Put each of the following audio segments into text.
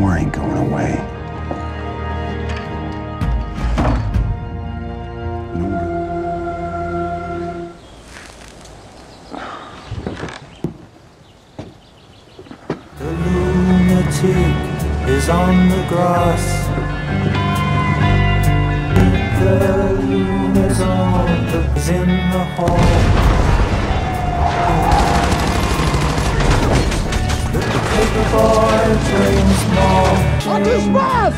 war ain't going away. No more. The lunatic is on the grass. The lunatic is in the hall. The paper boy brings more. What is was?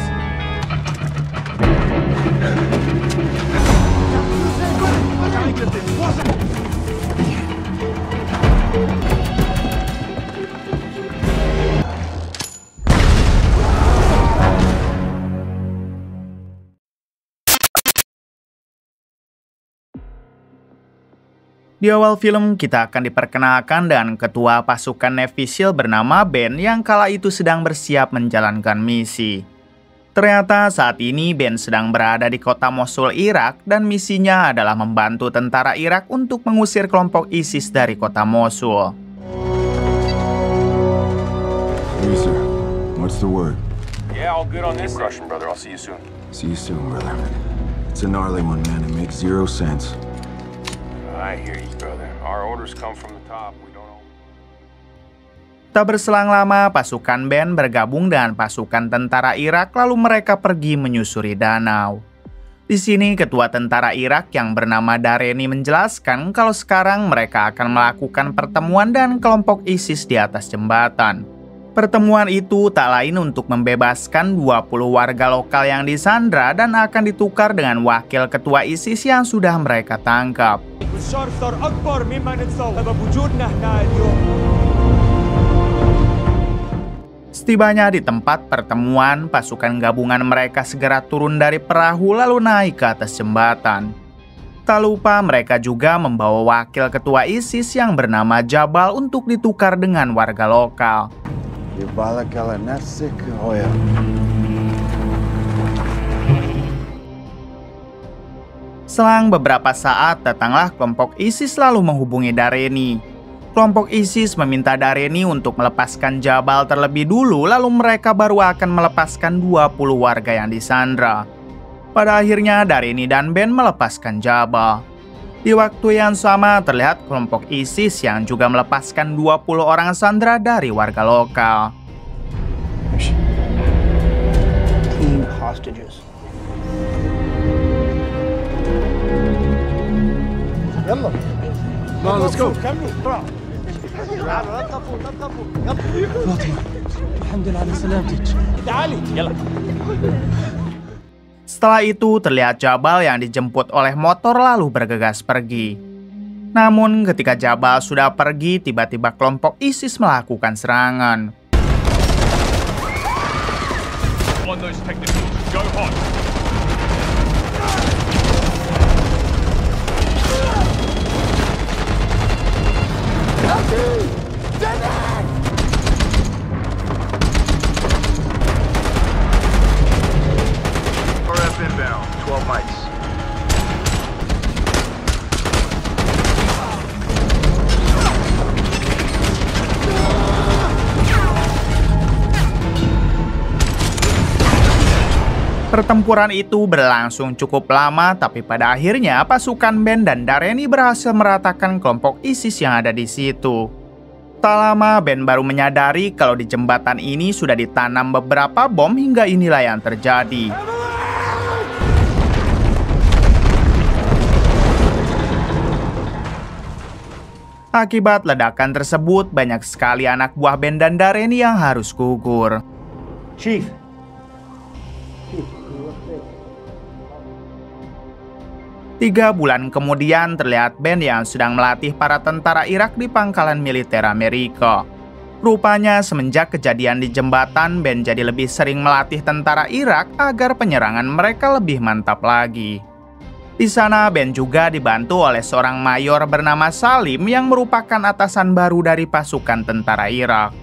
Di awal film, kita akan diperkenalkan dengan ketua pasukan Navy SEAL bernama Ben yang kala itu sedang bersiap menjalankan misi. Ternyata saat ini Ben sedang berada di kota Mosul, Irak, dan misinya adalah membantu tentara Irak untuk mengusir kelompok ISIS dari kota Mosul. Hey, sir. What's the word? Yeah, all good on this. Russian, brother. I'll see you soon. See you soon, brother. It's a gnarly one, man. It makes 0 sense. I hear you, brother. Our orders come from the top. We don't know. Tak berselang lama, pasukan Ben bergabung dengan pasukan tentara Irak, lalu mereka pergi menyusuri danau. Di sini, ketua tentara Irak yang bernama Dareni menjelaskan kalau sekarang mereka akan melakukan pertemuan dengan kelompok ISIS di atas jembatan. Pertemuan itu tak lain untuk membebaskan 20 warga lokal yang disandra dan akan ditukar dengan wakil ketua ISIS yang sudah mereka tangkap. Setibanya di tempat pertemuan, pasukan gabungan mereka segera turun dari perahu lalu naik ke atas jembatan. Tak lupa mereka juga membawa wakil ketua ISIS yang bernama Jabal untuk ditukar dengan warga lokal. Selang beberapa saat, datanglah kelompok ISIS lalu menghubungi Dareni. Kelompok ISIS meminta Dareni untuk melepaskan Jabal terlebih dulu, lalu mereka baru akan melepaskan 20 warga yang disandra. Pada akhirnya, Dareni dan Ben melepaskan Jabal. Di waktu yang sama, terlihat kelompok ISIS yang juga melepaskan 20 orang sandra dari warga lokal. Clean hostages. يلا let's go. فاطمة الحمد لله على سلامتك تعالي يلا. Setelah itu terlihat Jabal yang dijemput oleh motor lalu bergegas pergi. Namun ketika Jabal sudah pergi, tiba-tiba kelompok ISIS melakukan serangan. On those technicals. Go hot. RF inbound. 12 mics. Pertempuran itu berlangsung cukup lama, tapi pada akhirnya pasukan Ben dan Dareni berhasil meratakan kelompok ISIS yang ada di situ. Tak lama, Ben baru menyadari kalau di jembatan ini sudah ditanam beberapa bom hingga inilah yang terjadi. Akibat ledakan tersebut, banyak sekali anak buah Ben dan Dareni yang harus gugur. Chief. 3 bulan kemudian terlihat Ben yang sedang melatih para tentara Irak di pangkalan militer Amerika. Rupanya semenjak kejadian di jembatan, Ben jadi lebih sering melatih tentara Irak agar penyerangan mereka lebih mantap lagi. Di sana Ben juga dibantu oleh seorang mayor bernama Salim yang merupakan atasan baru dari pasukan tentara Irak.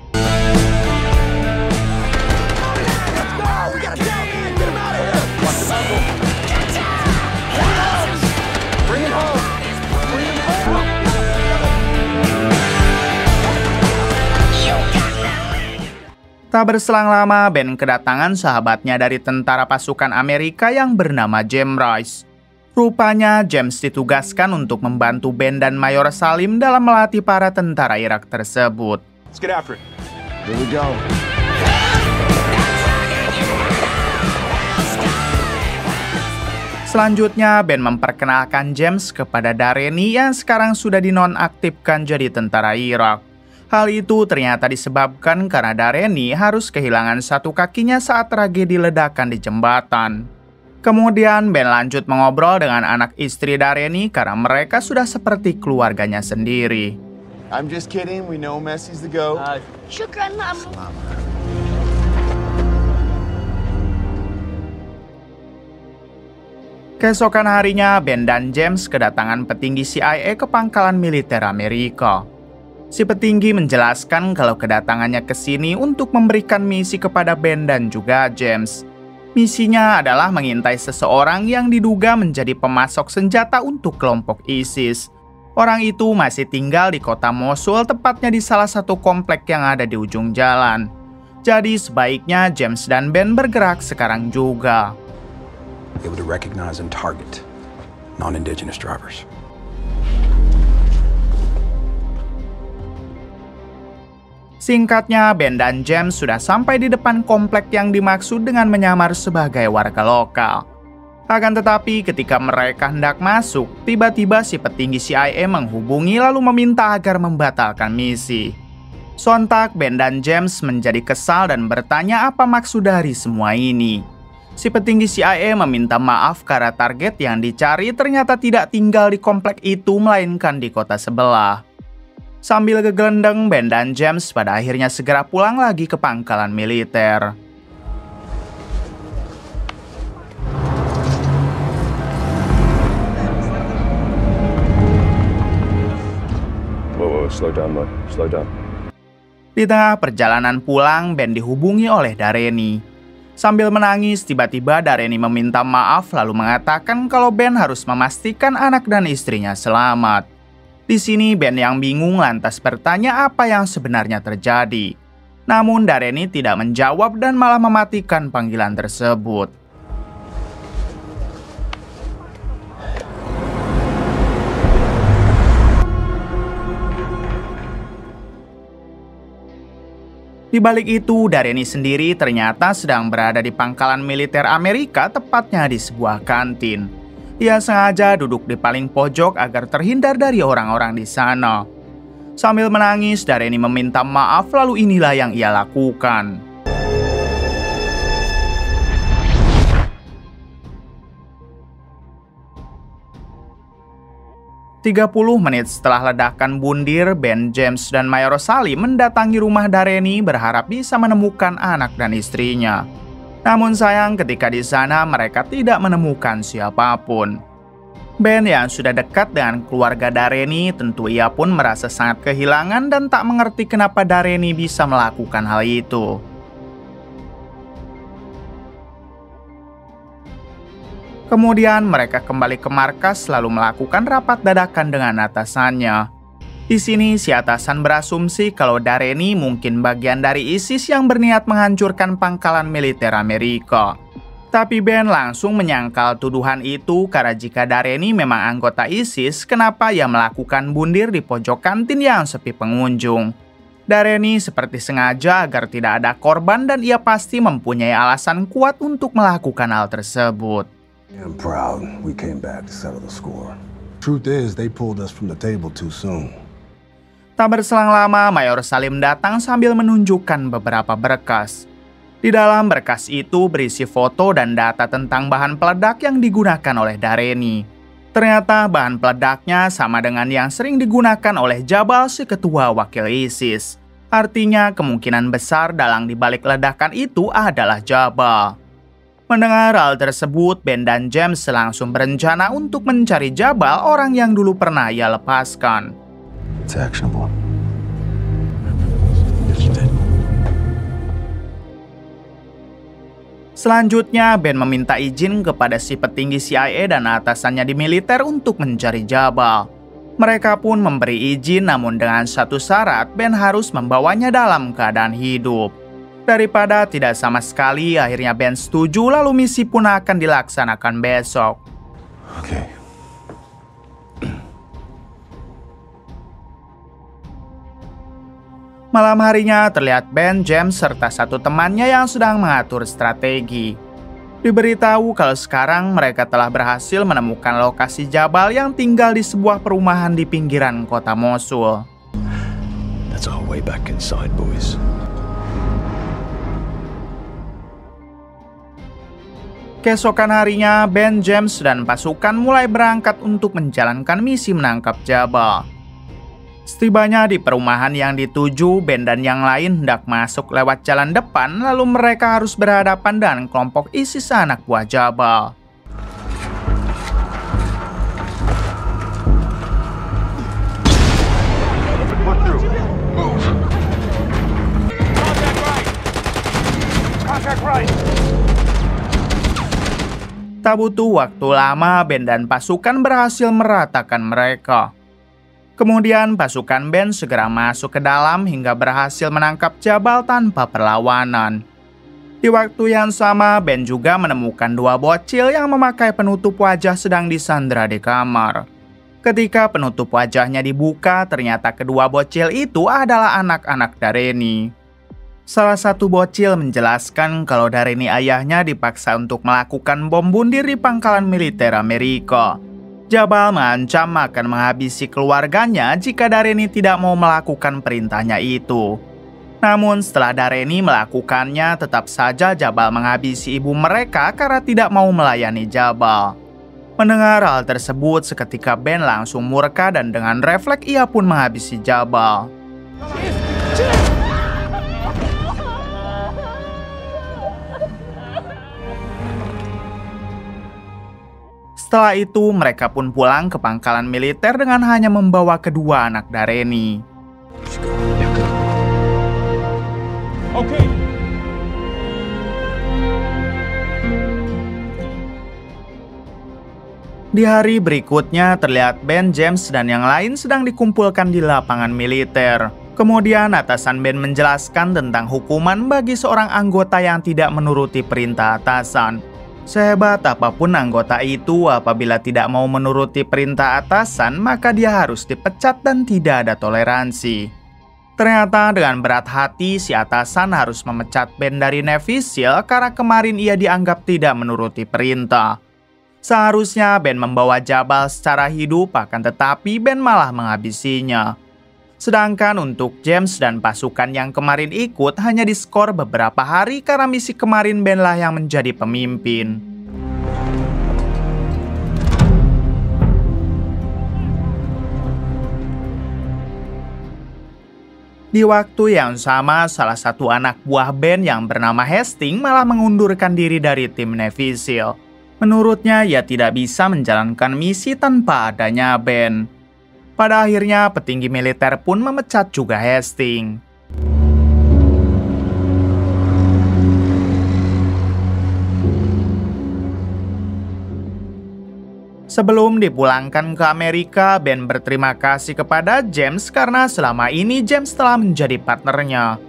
Tak berselang lama, Ben kedatangan sahabatnya dari tentara pasukan Amerika yang bernama James Rice. Rupanya James ditugaskan untuk membantu Ben dan Mayor Salim dalam melatih para tentara Irak tersebut. Let's get after it. Here we go. Selanjutnya, Ben memperkenalkan James kepada Dareni yang sekarang sudah dinonaktifkan jadi tentara Irak. Hal itu ternyata disebabkan karena Dareni harus kehilangan satu kakinya saat tragedi ledakan di jembatan. Kemudian Ben lanjut mengobrol dengan anak istri Dareni karena mereka sudah seperti keluarganya sendiri. I'm just kidding. We know Messi's the GOAT. شكرا ماما. Keesokan harinya, Ben dan James kedatangan petinggi CIA ke pangkalan militer Amerika. Si petinggi menjelaskan kalau kedatangannya ke sini untuk memberikan misi kepada Ben dan juga James. Misinya adalah mengintai seseorang yang diduga menjadi pemasok senjata untuk kelompok ISIS. Orang itu masih tinggal di kota Mosul, tepatnya di salah satu komplek yang ada di ujung jalan. Jadi sebaiknya James dan Ben bergerak sekarang juga. Able to recognize and target non-indigenous drivers. Singkatnya, Ben dan James sudah sampai di depan komplek yang dimaksud dengan menyamar sebagai warga lokal. Akan tetapi ketika mereka hendak masuk, tiba-tiba si petinggi CIA menghubungi lalu meminta agar membatalkan misi. Sontak, Ben dan James menjadi kesal dan bertanya apa maksud dari semua ini. Si petinggi CIA meminta maaf karena target yang dicari ternyata tidak tinggal di komplek itu, melainkan di kota sebelah. Sambil gegelendeng, Ben dan James pada akhirnya segera pulang lagi ke pangkalan militer. Whoa, slow down, bud. Slow down. Di tengah perjalanan pulang, Ben dihubungi oleh Dareni. Sambil menangis, tiba-tiba Dareni meminta maaf lalu mengatakan kalau Ben harus memastikan anak dan istrinya selamat. Di sini Ben yang bingung lantas bertanya apa yang sebenarnya terjadi. Namun Dareni tidak menjawab dan malah mematikan panggilan tersebut. Di balik itu, Dareni sendiri ternyata sedang berada di pangkalan militer Amerika, tepatnya di sebuah kantin. Ia sengaja duduk di paling pojok agar terhindar dari orang-orang di sana. Sambil menangis, Dareni meminta maaf, lalu inilah yang ia lakukan. "30 menit setelah ledakan bundir, Ben, James, dan Mayor Salim mendatangi rumah Dareni berharap bisa menemukan anak dan istrinya. Namun sayang ketika di sana mereka tidak menemukan siapapun. Ben yang sudah dekat dengan keluarga Dareni, tentu ia pun merasa sangat kehilangan dan tak mengerti kenapa Dareni bisa melakukan hal itu. Kemudian mereka kembali ke markas lalu melakukan rapat dadakan dengan atasannya. Di sini si atasan berasumsi kalau Dareni mungkin bagian dari ISIS yang berniat menghancurkan pangkalan militer Amerika. Tapi Ben langsung menyangkal tuduhan itu karena jika Dareni memang anggota ISIS, kenapa ia melakukan bundir di pojok kantin yang sepi pengunjung? Dareni seperti sengaja agar tidak ada korban dan ia pasti mempunyai alasan kuat untuk melakukan hal tersebut. I'm proud we came back to settle the score. Truth is, they pulled us from the table too soon. Tak berselang lama, Mayor Salim datang sambil menunjukkan beberapa berkas. Di dalam berkas itu berisi foto dan data tentang bahan peledak yang digunakan oleh Dareni. Ternyata bahan peledaknya sama dengan yang sering digunakan oleh Jabal, si ketua wakil ISIS. Artinya kemungkinan besar dalang di balik ledakan itu adalah Jabal. Mendengar hal tersebut, Ben dan James langsung berencana untuk mencari Jabal, orang yang dulu pernah ia lepaskan. It's actionable. Selanjutnya, Ben meminta izin kepada si petinggi CIA dan atasannya di militer untuk mencari Jabal. Mereka pun memberi izin, namun dengan satu syarat, Ben harus membawanya dalam keadaan hidup. Daripada tidak sama sekali, akhirnya Ben setuju lalu misi pun akan dilaksanakan besok. Okay. Malam harinya terlihat Ben, James, serta satu temannya yang sedang mengatur strategi. Diberitahu kalau sekarang mereka telah berhasil menemukan lokasi Jabal yang tinggal di sebuah perumahan di pinggiran kota Mosul. That's our way back inside, boys. Keesokan harinya, Ben, James, dan pasukan mulai berangkat untuk menjalankan misi menangkap Jabal. Setibanya di perumahan yang dituju, Ben dan yang lain hendak masuk lewat jalan depan, lalu mereka harus berhadapan dengan kelompok ISIS anak buah Jabal. Tak butuh waktu lama, Ben dan pasukan berhasil meratakan mereka. Kemudian pasukan Ben segera masuk ke dalam hingga berhasil menangkap Jabal tanpa perlawanan. Di waktu yang sama, Ben juga menemukan dua bocil yang memakai penutup wajah sedang disandra di kamar. Ketika penutup wajahnya dibuka, ternyata kedua bocil itu adalah anak-anak Dareni. Salah satu bocil menjelaskan kalau Dareni ayahnya dipaksa untuk melakukan bom bunuh diri di pangkalan militer Amerika. Jabal mengancam akan menghabisi keluarganya jika Dareni tidak mau melakukan perintahnya itu. Namun setelah Dareni melakukannya, tetap saja Jabal menghabisi ibu mereka karena tidak mau melayani Jabal. Mendengar hal tersebut, seketika Ben langsung murka dan dengan refleks ia pun menghabisi Jabal. Setelah itu, mereka pun pulang ke pangkalan militer dengan hanya membawa kedua anak Dareni. Okay. Di hari berikutnya, terlihat Ben, James, dan yang lain sedang dikumpulkan di lapangan militer. Kemudian atasan Ben menjelaskan tentang hukuman bagi seorang anggota yang tidak menuruti perintah atasan. Sehebat apapun anggota itu, apabila tidak mau menuruti perintah atasan, maka dia harus dipecat dan tidak ada toleransi. Ternyata dengan berat hati, si atasan harus memecat Ben dari Navy SEAL karena kemarin ia dianggap tidak menuruti perintah. Seharusnya Ben membawa Jabal secara hidup, akan tetapi Ben malah menghabisinya. Sedangkan untuk James dan pasukan yang kemarin ikut hanya diskor beberapa hari karena misi kemarin Ben lah yang menjadi pemimpin. Di waktu yang sama, salah satu anak buah Ben yang bernama Hastings malah mengundurkan diri dari tim Navy SEAL. Menurutnya, ia tidak bisa menjalankan misi tanpa adanya Ben. Pada akhirnya, petinggi militer pun memecat juga Hastings. Sebelum dipulangkan ke Amerika, Ben berterima kasih kepada James karena selama ini James telah menjadi partnernya.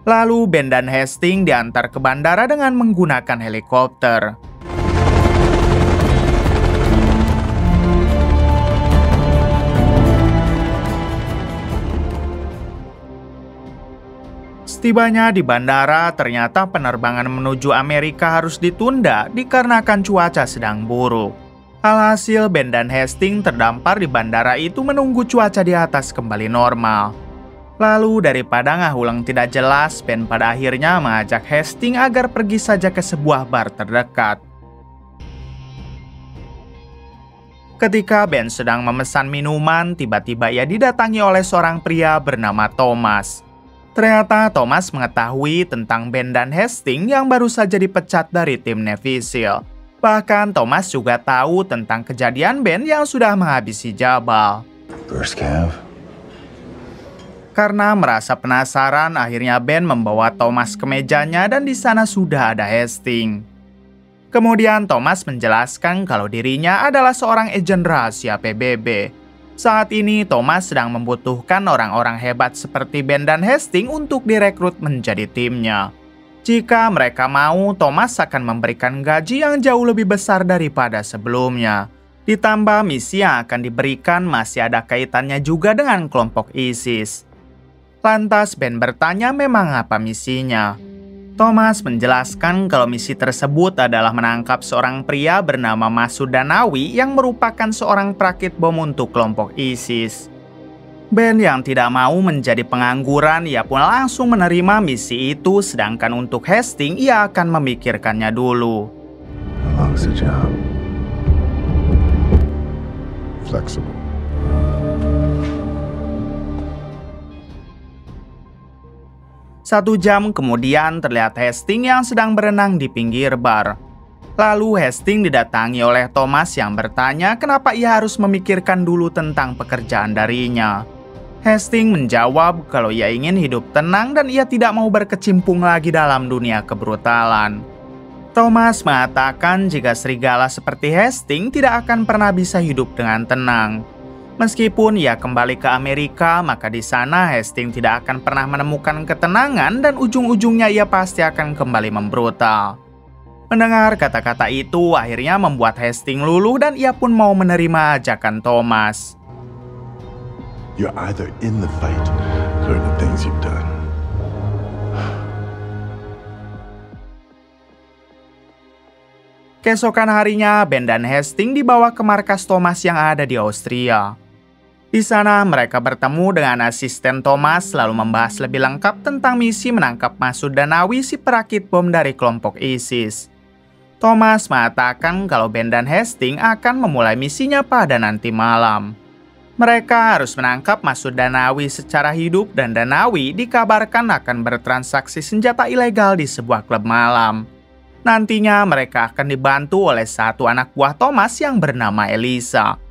Lalu Ben dan Hastings diantar ke bandara dengan menggunakan helikopter. Setibanya di bandara, ternyata penerbangan menuju Amerika harus ditunda dikarenakan cuaca sedang buruk. Alhasil, Ben dan Hastings terdampar di bandara itu menunggu cuaca di atas kembali normal. Lalu daripada ngahulang tidak jelas, Ben pada akhirnya mengajak Hastings agar pergi saja ke sebuah bar terdekat. Ketika Ben sedang memesan minuman, tiba-tiba ia didatangi oleh seorang pria bernama Thomas. Ternyata Thomas mengetahui tentang Ben dan Hastings yang baru saja dipecat dari tim Navy SEAL. Bahkan Thomas juga tahu tentang kejadian Ben yang sudah menghabisi Jabal. First Cav. Karena merasa penasaran, akhirnya Ben membawa Thomas ke mejanya dan di sana sudah ada Hastings. Kemudian Thomas menjelaskan kalau dirinya adalah seorang agen rahasia PBB. Saat ini Thomas sedang membutuhkan orang-orang hebat seperti Ben dan Hastings untuk direkrut menjadi timnya. Jika mereka mau, Thomas akan memberikan gaji yang jauh lebih besar daripada sebelumnya. Ditambah misi yang akan diberikan masih ada kaitannya juga dengan kelompok ISIS. Lantas Ben bertanya memang apa misinya. Thomas menjelaskan kalau misi tersebut adalah menangkap seorang pria bernama Masud Danawi yang merupakan seorang perakit bom untuk kelompok ISIS. Ben yang tidak mau menjadi pengangguran, ia pun langsung menerima misi itu, sedangkan untuk Hastings ia akan memikirkannya dulu. How long's the job? Flexible. Satu jam kemudian terlihat Hastings yang sedang berenang di pinggir bar. Lalu Hastings didatangi oleh Thomas yang bertanya kenapa ia harus memikirkan dulu tentang pekerjaan darinya. Hastings menjawab kalau ia ingin hidup tenang dan ia tidak mau berkecimpung lagi dalam dunia kebrutalan. Thomas mengatakan jika serigala seperti Hastings tidak akan pernah bisa hidup dengan tenang. Meskipun ia kembali ke Amerika, maka di sana Hastings tidak akan pernah menemukan ketenangan dan ujung-ujungnya ia pasti akan kembali membrutal. Mendengar kata-kata itu akhirnya membuat Hastings luluh dan ia pun mau menerima ajakan Thomas. You're either in the fight or the things you've done. Keesokan harinya, Ben dan Hastings dibawa ke markas Thomas yang ada di Austria. Di sana mereka bertemu dengan asisten Thomas lalu membahas lebih lengkap tentang misi menangkap Masud Danawi, si perakit bom dari kelompok ISIS. Thomas mengatakan kalau Ben dan Hastings akan memulai misinya pada nanti malam. Mereka harus menangkap Masud Danawi secara hidup dan Danawi dikabarkan akan bertransaksi senjata ilegal di sebuah klub malam. Nantinya mereka akan dibantu oleh satu anak buah Thomas yang bernama Elisa.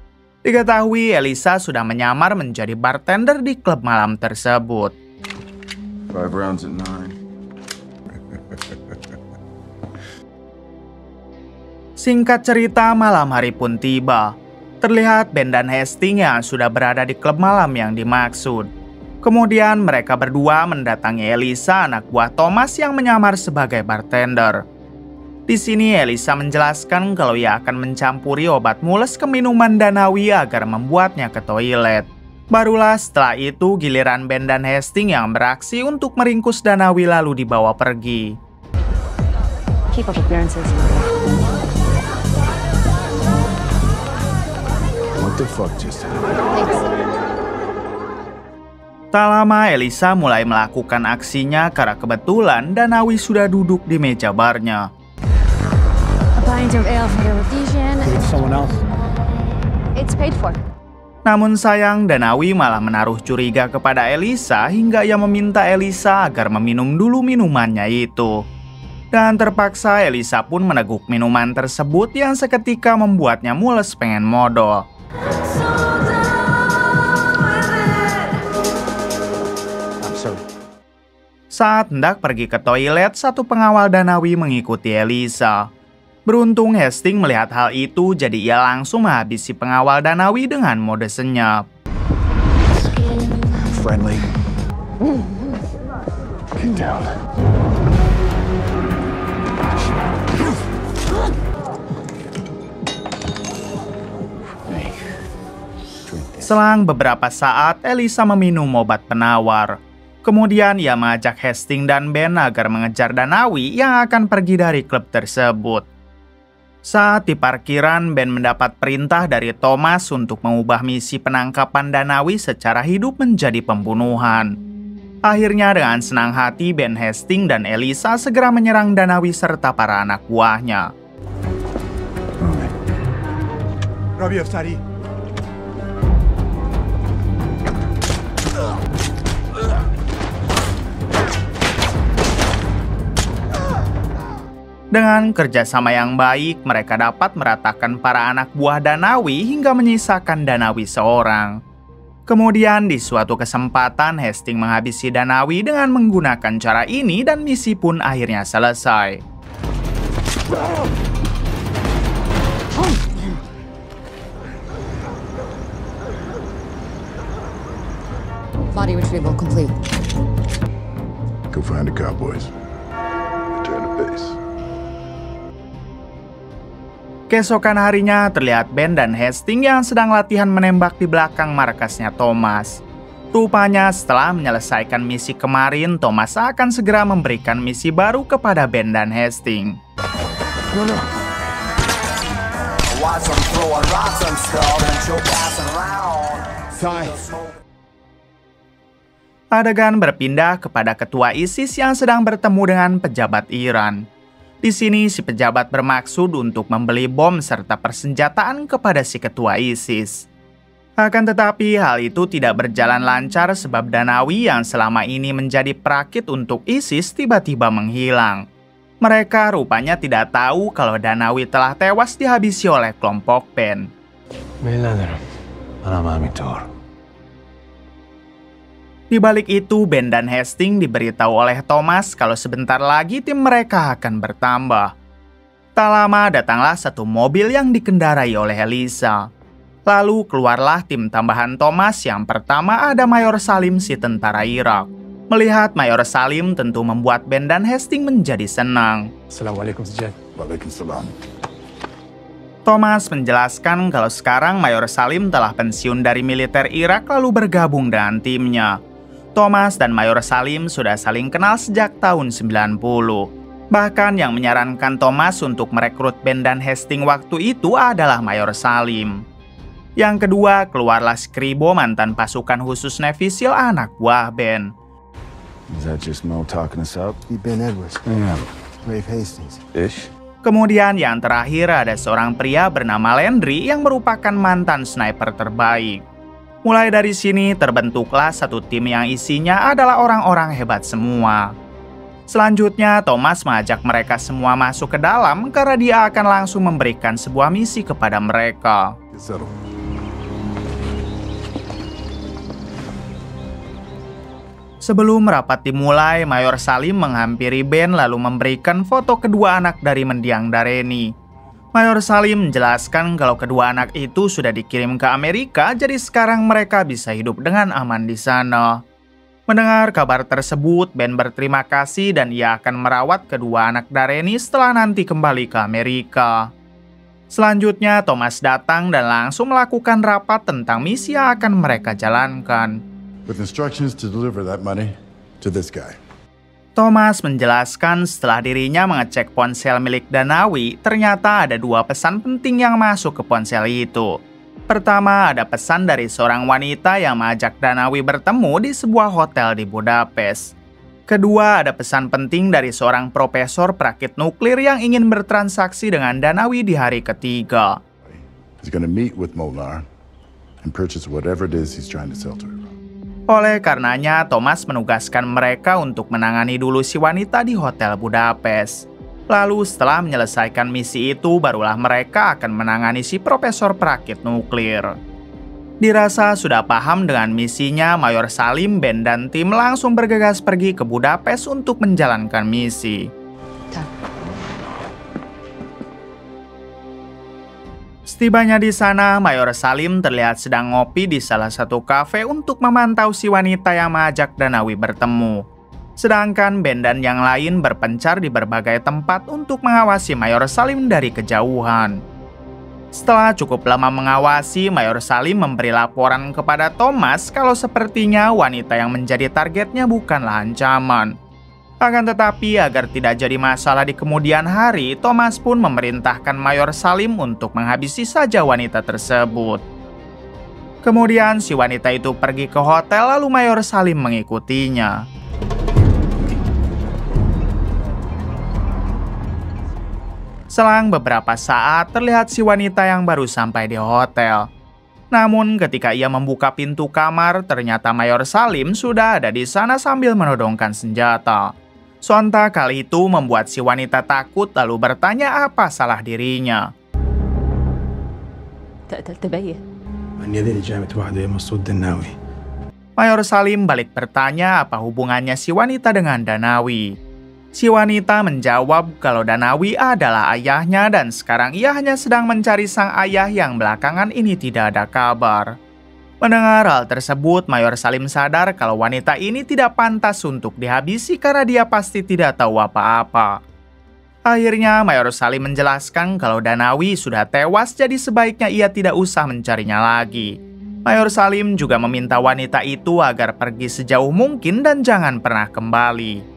Diketahui Elisa sudah menyamar menjadi bartender di klub malam tersebut. 5 rounds at 9. Singkat cerita, malam hari pun tiba. Terlihat Ben dan Hastings yang sudah berada di klub malam yang dimaksud. Kemudian mereka berdua mendatangi Elisa, anak buah Thomas yang menyamar sebagai bartender. Di sini Elisa menjelaskan kalau ia akan mencampuri obat mules ke minuman Danawi agar membuatnya ke toilet. Barulah setelah itu giliran Ben dan Hastings yang beraksi untuk meringkus Danawi lalu dibawa pergi. Keep up appearances. What the fuck just happened? Thanks. Tak lama Elisa mulai melakukan aksinya karena kebetulan Danawi sudah duduk di meja barnya. A pint of ale for the Rhodesian. It's someone else. It's paid for. Namun sayang, Danawi malah menaruh curiga kepada Elisa hingga ia meminta Elisa agar meminum dulu minumannya itu. Dan terpaksa Elisa pun meneguk minuman tersebut yang seketika membuatnya mules pengen modal. I'm sorry. Saat hendak pergi ke toilet, satu pengawal Danawi mengikuti Elisa. Beruntung Hastings melihat hal itu, jadi ia langsung menghabisi pengawal Danawi dengan mode senyap. Friendly. Get down. Selang beberapa saat, Elisa meminum obat penawar. Kemudian ia mengajak Hastings dan Ben agar mengejar Danawi yang akan pergi dari klub tersebut. Saat di parkiran, Ben mendapat perintah dari Thomas untuk mengubah misi penangkapan Danawi secara hidup menjadi pembunuhan. Akhirnya dengan senang hati, Ben Hastings dan Elisa segera menyerang Danawi serta para anak buahnya. Dengan kerjasama yang baik, mereka dapat meratakan para anak buah Danawi hingga menyisakan Danawi seorang. Kemudian di suatu kesempatan Hastings menghabisi Danawi dengan menggunakan cara ini dan misi pun akhirnya selesai. Body retrieval complete. Go find the cowboys. Return to base. Keesokan harinya terlihat Ben dan Hastings yang sedang latihan menembak di belakang markasnya Thomas. Rupanya setelah menyelesaikan misi kemarin, Thomas akan segera memberikan misi baru kepada Ben dan Hastings. Adegan berpindah kepada ketua ISIS yang sedang bertemu dengan pejabat Iran. Di sini si pejabat bermaksud untuk membeli bom serta persenjataan kepada si ketua ISIS. Akan tetapi hal itu tidak berjalan lancar sebab Danawi yang selama ini menjadi perakit untuk ISIS tiba-tiba menghilang. Mereka rupanya tidak tahu kalau Danawi telah tewas dihabisi oleh kelompok Ben. Di balik itu, Ben dan Hastings diberitahu oleh Thomas kalau sebentar lagi tim mereka akan bertambah. Tak lama datanglah satu mobil yang dikendarai oleh Elisa. Lalu keluarlah tim tambahan Thomas. Yang pertama ada Mayor Salim, si tentara Irak. Melihat Mayor Salim tentu membuat Ben dan Hastings menjadi senang. Assalamualaikum Sejad. Waalaikumsalam. Thomas menjelaskan kalau sekarang Mayor Salim telah pensiun dari militer Irak lalu bergabung dengan timnya. Thomas dan Mayor Salim sudah saling kenal sejak tahun 90. Bahkan yang menyarankan Thomas untuk merekrut Ben dan Hastings waktu itu adalah Mayor Salim. Yang kedua, keluarlah Scribo, mantan pasukan khusus Navy SEAL, anak buah Ben. Is that just Mo talking us up? Be Ben Edwards. Yeah. Rafe Hastings. Ish. Kemudian yang terakhir ada seorang pria bernama Landry yang merupakan mantan sniper terbaik. Mulai dari sini terbentuklah satu tim yang isinya adalah orang-orang hebat semua. Selanjutnya Thomas mengajak mereka semua masuk ke dalam karena dia akan langsung memberikan sebuah misi kepada mereka. Sebelum rapat dimulai, Mayor Salim menghampiri Ben lalu memberikan foto kedua anak dari mendiang Dareni. Mayor Salim menjelaskan kalau kedua anak itu sudah dikirim ke Amerika, jadi sekarang mereka bisa hidup dengan aman di sana. Mendengar kabar tersebut, Ben berterima kasih dan ia akan merawat kedua anak Dareni setelah nanti kembali ke Amerika. Selanjutnya, Thomas datang dan langsung melakukan rapat tentang misi yang akan mereka jalankan. With instructions to deliver that money to this guy. Thomas menjelaskan setelah dirinya mengecek ponsel milik Danawi, ternyata ada dua pesan penting yang masuk ke ponsel itu. Pertama, ada pesan dari seorang wanita yang mengajak Danawi bertemu di sebuah hotel di Budapest. Kedua, ada pesan penting dari seorang profesor perakit nuklir yang ingin bertransaksi dengan Danawi di hari ketiga. He's gonna meet with Molnar and purchase whatever it is he's trying to sell to her. Oleh karenanya, Thomas menugaskan mereka untuk menangani dulu si wanita di Hotel Budapest. Lalu setelah menyelesaikan misi itu, barulah mereka akan menangani si profesor perakit nuklir. Dirasa sudah paham dengan misinya, Mayor Salim, Ben, dan tim langsung bergegas pergi ke Budapest untuk menjalankan misi. Setibanya di sana, Mayor Salim terlihat sedang ngopi di salah satu kafe untuk memantau si wanita yang mengajak Danawi bertemu. Sedangkan Ben dan yang lain berpencar di berbagai tempat untuk mengawasi Mayor Salim dari kejauhan. Setelah cukup lama mengawasi, Mayor Salim memberi laporan kepada Thomas kalau sepertinya wanita yang menjadi targetnya bukanlah ancaman. Akan tetapi agar tidak jadi masalah di kemudian hari, Thomas pun memerintahkan Mayor Salim untuk menghabisi saja wanita tersebut. Kemudian si wanita itu pergi ke hotel lalu Mayor Salim mengikutinya. Selang beberapa saat terlihat si wanita yang baru sampai di hotel. Namun ketika ia membuka pintu kamar, ternyata Mayor Salim sudah ada di sana sambil menodongkan senjata. Sontak hal itu membuat si wanita takut lalu bertanya apa salah dirinya. Mayor Salim balik bertanya apa hubungannya si wanita dengan Danawi. Si wanita menjawab kalau Danawi adalah ayahnya dan sekarang ia hanya sedang mencari sang ayah yang belakangan ini tidak ada kabar. Mendengar hal tersebut, Mayor Salim sadar kalau wanita ini tidak pantas untuk dihabisi karena dia pasti tidak tahu apa-apa. Akhirnya, Mayor Salim menjelaskan kalau Danawi sudah tewas jadi sebaiknya ia tidak usah mencarinya lagi. Mayor Salim juga meminta wanita itu agar pergi sejauh mungkin dan jangan pernah kembali.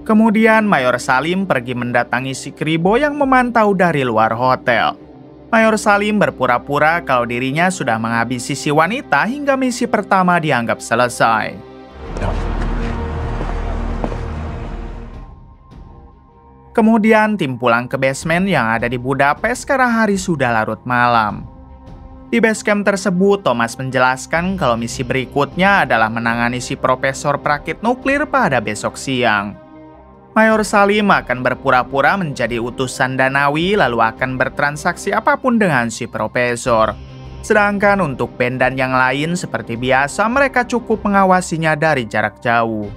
Kemudian Mayor Salim pergi mendatangi si Kribo yang memantau dari luar hotel. Mayor Salim berpura-pura kalau dirinya sudah menghabisi si wanita hingga misi pertama dianggap selesai. Kemudian tim pulang ke basement yang ada di Budapest karena hari sudah larut malam. Di basecamp tersebut, Thomas menjelaskan kalau misi berikutnya adalah menangani si profesor perakit nuklir pada besok siang. Mayor Salim akan berpura-pura menjadi utusan Danawi lalu akan bertransaksi apapun dengan si profesor. Sedangkan untuk Ben dan yang lain seperti biasa mereka cukup mengawasinya dari jarak jauh.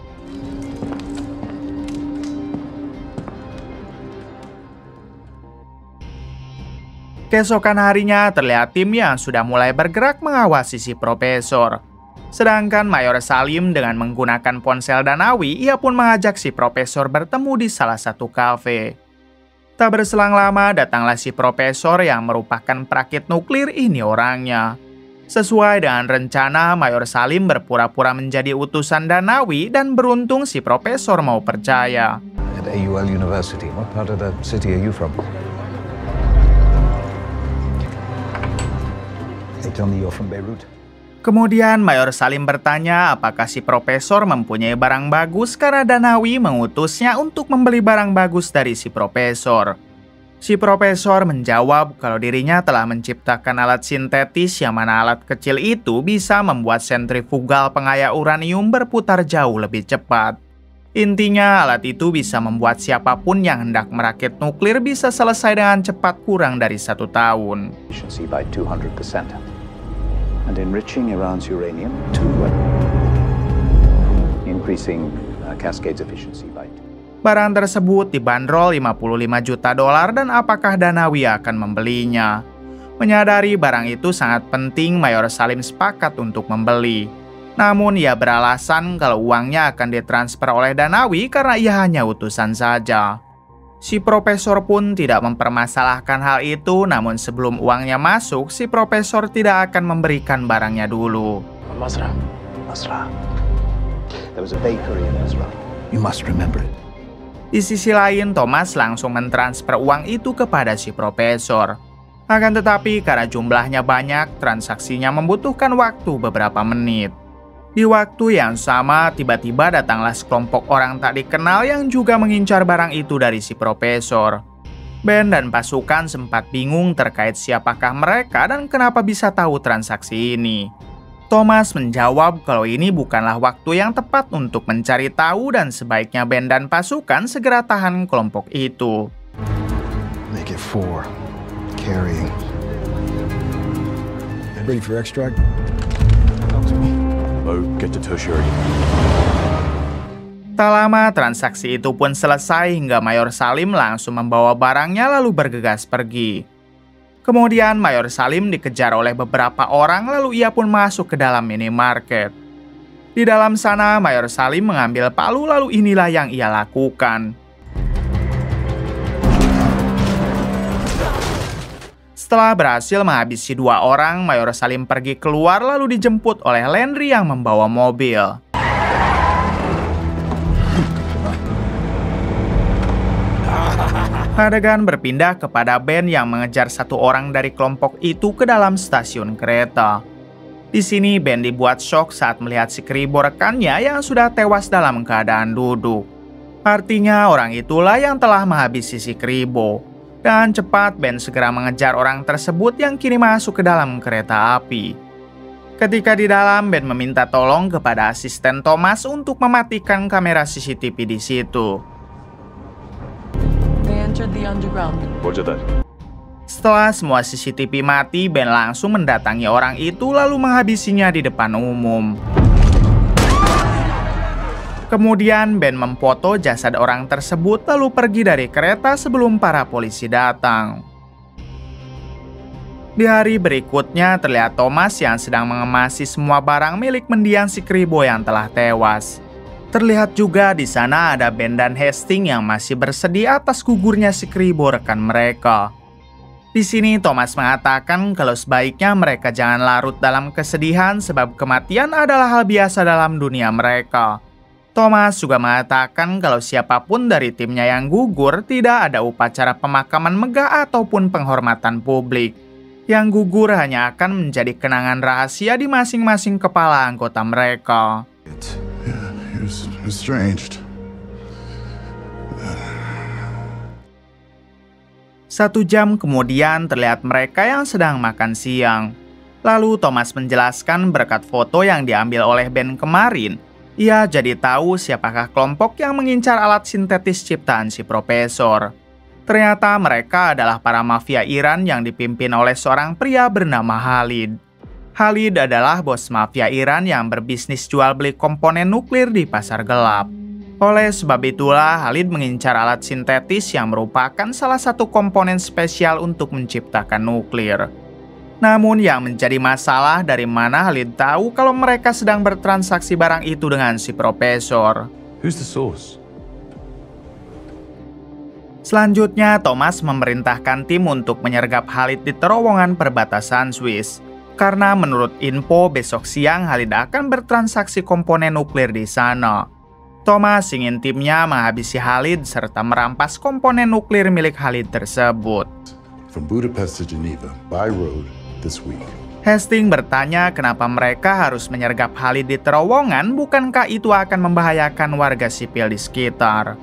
Keesokan harinya terlihat tim yang sudah mulai bergerak mengawasi si profesor. Sedangkan Mayor Salim dengan menggunakan ponsel Danawi, ia pun mengajak si profesor bertemu di salah satu kafe. Tak berselang lama datanglah si profesor yang merupakan perakit nuklir ini orangnya. Sesuai dengan rencana, Mayor Salim berpura-pura menjadi utusan Danawi dan beruntung si profesor mau percaya. At AUL University, what part of the city are you from? They tell me you're from Beirut. Kemudian Mayor Salim bertanya apakah si profesor mempunyai barang bagus karena Danawi mengutusnya untuk membeli barang bagus dari si profesor. Si profesor menjawab kalau dirinya telah menciptakan alat sintetis yang mana alat kecil itu bisa membuat sentrifugal pengaya uranium berputar jauh lebih cepat. Intinya alat itu bisa membuat siapapun yang hendak merakit nuklir bisa selesai dengan cepat kurang dari 1 tahun. By 200%. And enriching Iran's uranium to increasing cascades efficiency by 2. Barang tersebut dibanderol $55 juta dan apakah Danawi akan membelinya? Menyadari barang itu sangat penting, Mayor Salim sepakat untuk membeli. Namun ia beralasan kalau uangnya akan ditransfer oleh Danawi karena ia hanya utusan saja. Si profesor pun tidak mempermasalahkan hal itu, namun sebelum uangnya masuk, si profesor tidak akan memberikan barangnya dulu. Masra. There was a bakery in Masra. You must remember it. Di sisi lain, Thomas langsung mentransfer uang itu kepada si profesor. Akan tetapi karena jumlahnya banyak, transaksinya membutuhkan waktu beberapa menit. Di waktu yang sama, tiba-tiba datanglah sekelompok orang tak dikenal yang juga mengincar barang itu dari si profesor. Ben dan pasukan sempat bingung terkait siapakah mereka dan kenapa bisa tahu transaksi ini. Thomas menjawab kalau ini bukanlah waktu yang tepat untuk mencari tahu dan sebaiknya Ben dan pasukan segera tahan kelompok itu. Make it 4. Carrying. Ready for extract? Get to tertiary. Tak lama transaksi itu pun selesai hingga Mayor Salim langsung membawa barangnya lalu bergegas pergi. Kemudian Mayor Salim dikejar oleh beberapa orang lalu ia pun masuk ke dalam minimarket. Di dalam sana Mayor Salim mengambil palu lalu inilah yang ia lakukan. Setelah berhasil menghabisi 2 orang, Mayor Salim pergi keluar lalu dijemput oleh Landry yang membawa mobil. Adegan berpindah kepada Ben yang mengejar 1 orang dari kelompok itu ke dalam stasiun kereta. Di sini Ben dibuat shock saat melihat si Kribo rekannya yang sudah tewas dalam keadaan duduk. Artinya orang itulah yang telah menghabisi si Kribo. Dan cepat Ben segera mengejar orang tersebut yang kini masuk ke dalam kereta api. Ketika di dalam, Ben meminta tolong kepada asisten Thomas untuk mematikan kamera CCTV di situ. entered the underground. Roger that. Setelah semua CCTV mati, Ben langsung mendatangi orang itu lalu menghabisinya di depan umum. Kemudian Ben memfoto jasad orang tersebut lalu pergi dari kereta sebelum para polisi datang. Di hari berikutnya terlihat Thomas yang sedang mengemasi semua barang milik mendiang si Kribo yang telah tewas. Terlihat juga di sana ada Ben dan Hastings yang masih bersedih atas gugurnya si Kribo rekan mereka. Di sini Thomas mengatakan kalau sebaiknya mereka jangan larut dalam kesedihan sebab kematian adalah hal biasa dalam dunia mereka. Thomas juga mengatakan kalau siapapun dari timnya yang gugur tidak ada upacara pemakaman megah ataupun penghormatan publik. Yang gugur hanya akan menjadi kenangan rahasia di masing-masing kepala anggota mereka. It was estranged. 1 jam kemudian terlihat mereka yang sedang makan siang. Lalu Thomas menjelaskan berkat foto yang diambil oleh Ben kemarin, ia jadi tahu siapakah kelompok yang mengincar alat sintetis ciptaan si profesor. Ternyata mereka adalah para mafia Iran yang dipimpin oleh seorang pria bernama Khalid. Khalid adalah bos mafia Iran yang berbisnis jual beli komponen nuklir di pasar gelap. Oleh sebab itulah Khalid mengincar alat sintetis yang merupakan salah satu komponen spesial untuk menciptakan nuklir. Namun yang menjadi masalah dari mana Khalid tahu kalau mereka sedang bertransaksi barang itu dengan si profesor. Who's the source? Selanjutnya Thomas memerintahkan tim untuk menyergap Khalid di terowongan perbatasan Swiss. Karena menurut info besok siang Khalid akan bertransaksi komponen nuklir di sana. Thomas ingin timnya menghabisi Khalid serta merampas komponen nuklir milik Khalid tersebut. From Budapest to Geneva by road this week. Hastings bertanya kenapa mereka harus menyergap Khalid di terowongan, bukankah itu akan membahayakan warga sipil di sekitar?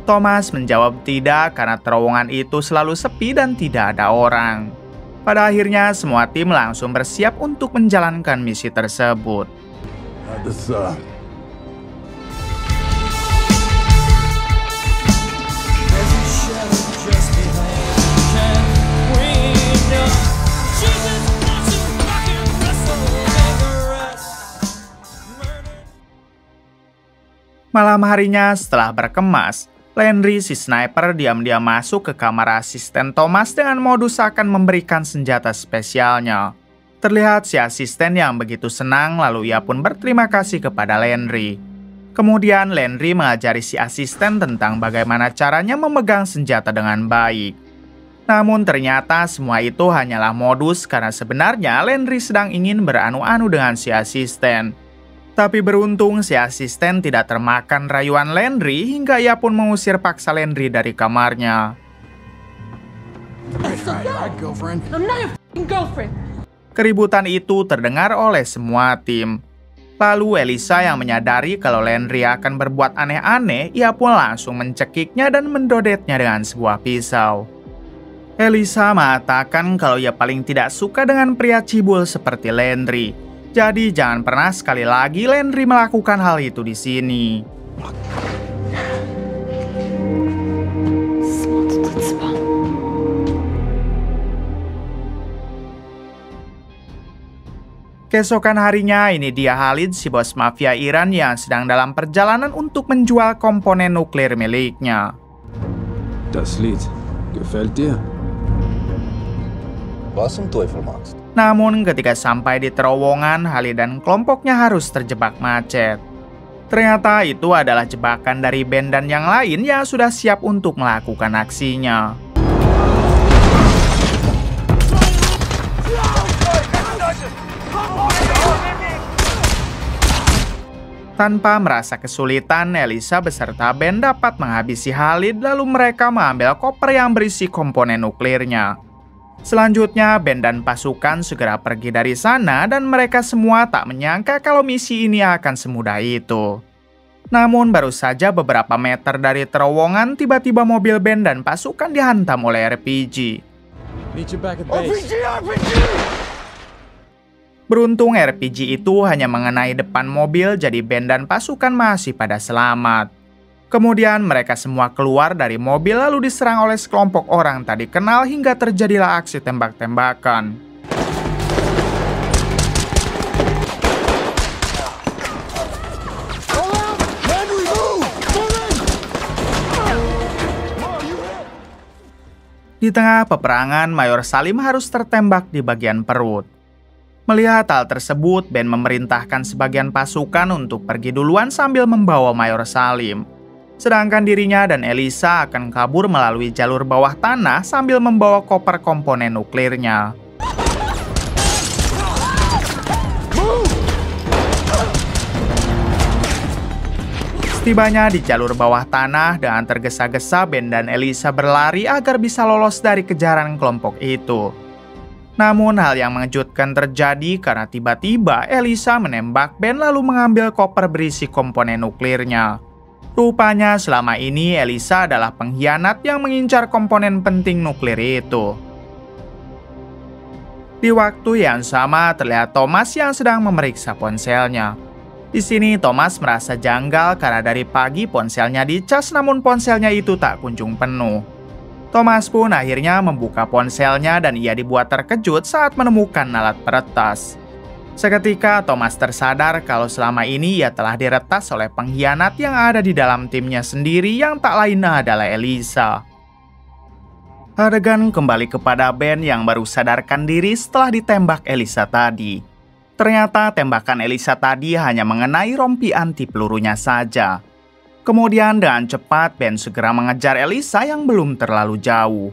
Thomas menjawab tidak karena terowongan itu selalu sepi dan tidak ada orang. Pada akhirnya semua tim langsung bersiap untuk menjalankan misi tersebut. Malam harinya setelah berkemas, Landry si sniper diam-diam masuk ke kamar asisten Thomas dengan modus akan memberikan senjata spesialnya. Terlihat si asisten yang begitu senang lalu ia pun berterima kasih kepada Landry. Kemudian Landry mengajari si asisten tentang bagaimana caranya memegang senjata dengan baik. Namun ternyata semua itu hanyalah modus karena sebenarnya Landry sedang ingin beranu-anu dengan si asisten. Tapi beruntung si asisten tidak termakan rayuan Landry hingga ia pun mengusir paksa Landry dari kamarnya. Keributan itu terdengar oleh semua tim. Lalu Elisa yang menyadari kalau Landry akan berbuat aneh-aneh, ia pun langsung mencekiknya dan mendodetnya dengan sebuah pisau. Elisa mengatakan kalau ia paling tidak suka dengan pria cibul seperti Landry. Jadi jangan pernah sekali lagi Landry melakukan hal itu di sini. Keesokan harinya ini dia Khalid si bos mafia Iran yang sedang dalam perjalanan untuk menjual komponen nuklir miliknya. Das Lied gefällt dir? Was zum Teufel machst? Namun ketika sampai di terowongan, Khalid dan kelompoknya harus terjebak macet. Ternyata itu adalah jebakan dari Ben dan yang lain yang sudah siap untuk melakukan aksinya. Tanpa merasa kesulitan, Elisa beserta Ben dapat menghabisi Khalid lalu mereka mengambil koper yang berisi komponen nuklirnya. Selanjutnya, Ben dan pasukan segera pergi dari sana dan mereka semua tak menyangka kalau misi ini akan semudah itu. Namun baru saja beberapa meter dari terowongan, tiba-tiba mobil Ben dan pasukan dihantam oleh RPG. Beruntung RPG itu hanya mengenai depan mobil, jadi Ben dan pasukan masih pada selamat. Kemudian mereka semua keluar dari mobil lalu diserang oleh sekelompok orang tak dikenal hingga terjadilah aksi tembak-tembakan. Di tengah peperangan, Mayor Salim harus tertembak di bagian perut. Melihat hal tersebut, Ben memerintahkan sebagian pasukan untuk pergi duluan sambil membawa Mayor Salim. Sedangkan dirinya dan Elisa akan kabur melalui jalur bawah tanah sambil membawa koper komponen nuklirnya. Setibanya di jalur bawah tanah, dengan tergesa-gesa Ben dan Elisa berlari agar bisa lolos dari kejaran kelompok itu. Namun hal yang mengejutkan terjadi karena tiba-tiba Elisa menembak Ben lalu mengambil koper berisi komponen nuklirnya. Rupanya selama ini Elisa adalah pengkhianat yang mengincar komponen penting nuklir itu. Di waktu yang sama terlihat Thomas yang sedang memeriksa ponselnya. Di sini Thomas merasa janggal karena dari pagi ponselnya dicas namun ponselnya itu tak kunjung penuh. Thomas pun akhirnya membuka ponselnya dan ia dibuat terkejut saat menemukan alat peretas. Seketika Thomas tersadar kalau selama ini ia telah diretas oleh pengkhianat yang ada di dalam timnya sendiri yang tak lain adalah Elisa. Adegan kembali kepada Ben yang baru sadarkan diri setelah ditembak Elisa tadi. Ternyata tembakan Elisa tadi hanya mengenai rompi anti pelurunya saja. Kemudian dengan cepat Ben segera mengejar Elisa yang belum terlalu jauh.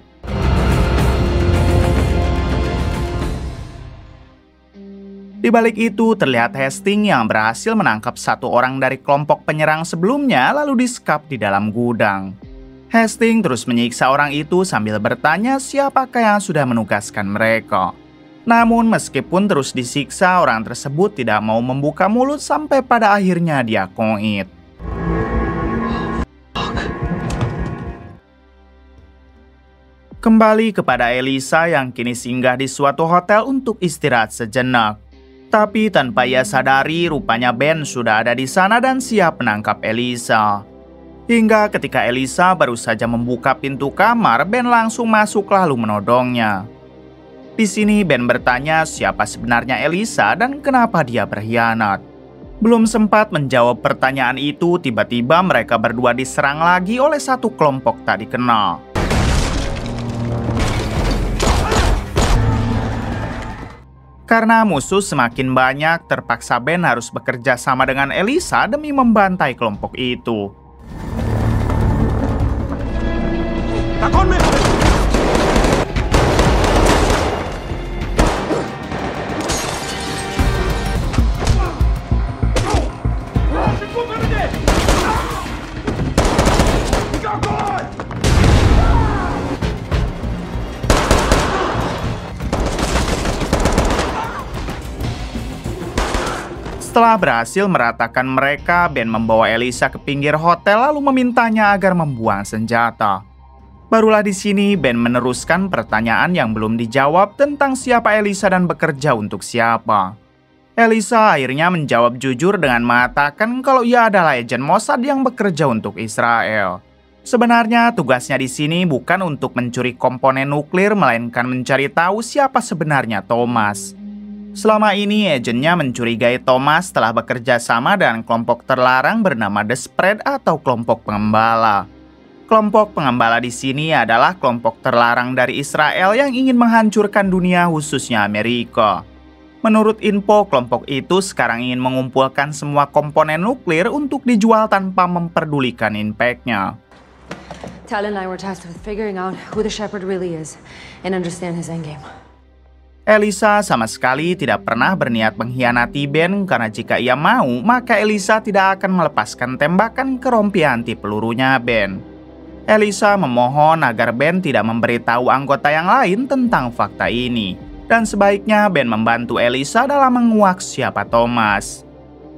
Di balik itu terlihat Hastings yang berhasil menangkap satu orang dari kelompok penyerang sebelumnya lalu disekap di dalam gudang. Hastings terus menyiksa orang itu sambil bertanya siapakah yang sudah menugaskan mereka. Namun meskipun terus disiksa, orang tersebut tidak mau membuka mulut sampai pada akhirnya dia koit. Kembali kepada Elisa yang kini singgah di suatu hotel untuk istirahat sejenak. Tapi tanpa ia sadari, rupanya Ben sudah ada di sana dan siap menangkap Elisa. Hingga ketika Elisa baru saja membuka pintu kamar, Ben langsung masuk lalu menodongnya. Di sini Ben bertanya siapa sebenarnya Elisa dan kenapa dia berkhianat. Belum sempat menjawab pertanyaan itu, tiba-tiba mereka berdua diserang lagi oleh satu kelompok tak dikenal. Karena musuh semakin banyak, terpaksa Ben harus bekerja sama dengan Elisa demi membantai kelompok itu. Setelah berhasil meratakan mereka, Ben membawa Elisa ke pinggir hotel lalu memintanya agar membuang senjata. Barulah di sini Ben meneruskan pertanyaan yang belum dijawab tentang siapa Elisa dan bekerja untuk siapa. Elisa akhirnya menjawab jujur dengan mengatakan kalau ia adalah agen Mossad yang bekerja untuk Israel. Sebenarnya tugasnya di sini bukan untuk mencuri komponen nuklir, melainkan mencari tahu siapa sebenarnya Thomas. Selama ini agennya mencurigai Thomas telah bekerja sama dengan kelompok terlarang bernama The Spread atau kelompok pengembala. Kelompok pengembala di sini adalah kelompok terlarang dari Israel yang ingin menghancurkan dunia khususnya Amerika. Menurut info, kelompok itu sekarang ingin mengumpulkan semua komponen nuklir untuk dijual tanpa memperdulikan impact-nya. Tal and I were tasked with figuring out who the Shepherd really is and understand his endgame. Elisa sama sekali tidak pernah berniat mengkhianati Ben karena jika ia mau, maka Elisa tidak akan melepaskan tembakan ke rompi anti pelurunya Ben. Elisa memohon agar Ben tidak memberitahu anggota yang lain tentang fakta ini. Dan sebaiknya Ben membantu Elisa dalam menguak siapa Thomas.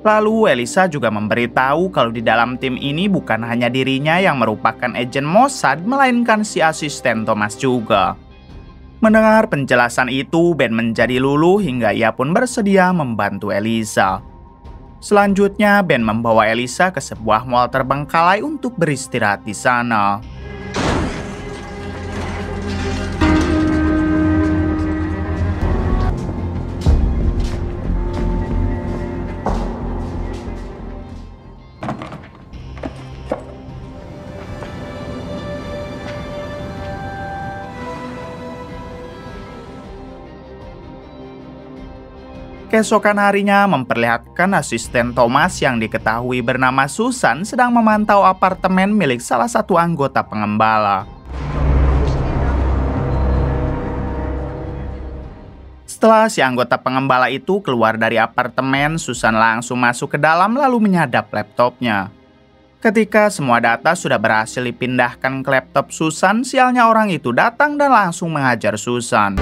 Lalu Elisa juga memberitahu kalau di dalam tim ini bukan hanya dirinya yang merupakan agen Mossad, melainkan si asisten Thomas juga. Mendengar penjelasan itu, Ben menjadi luluh hingga ia pun bersedia membantu Elisa. Selanjutnya, Ben membawa Elisa ke sebuah mall terbengkalai untuk beristirahat di sana. Keesokan harinya memperlihatkan asisten Thomas yang diketahui bernama Susan sedang memantau apartemen milik salah satu anggota pengembala. Setelah si anggota pengembala itu keluar dari apartemen, Susan langsung masuk ke dalam lalu menyadap laptopnya. Ketika semua data sudah berhasil dipindahkan ke laptop Susan, sialnya orang itu datang dan langsung menghajar Susan.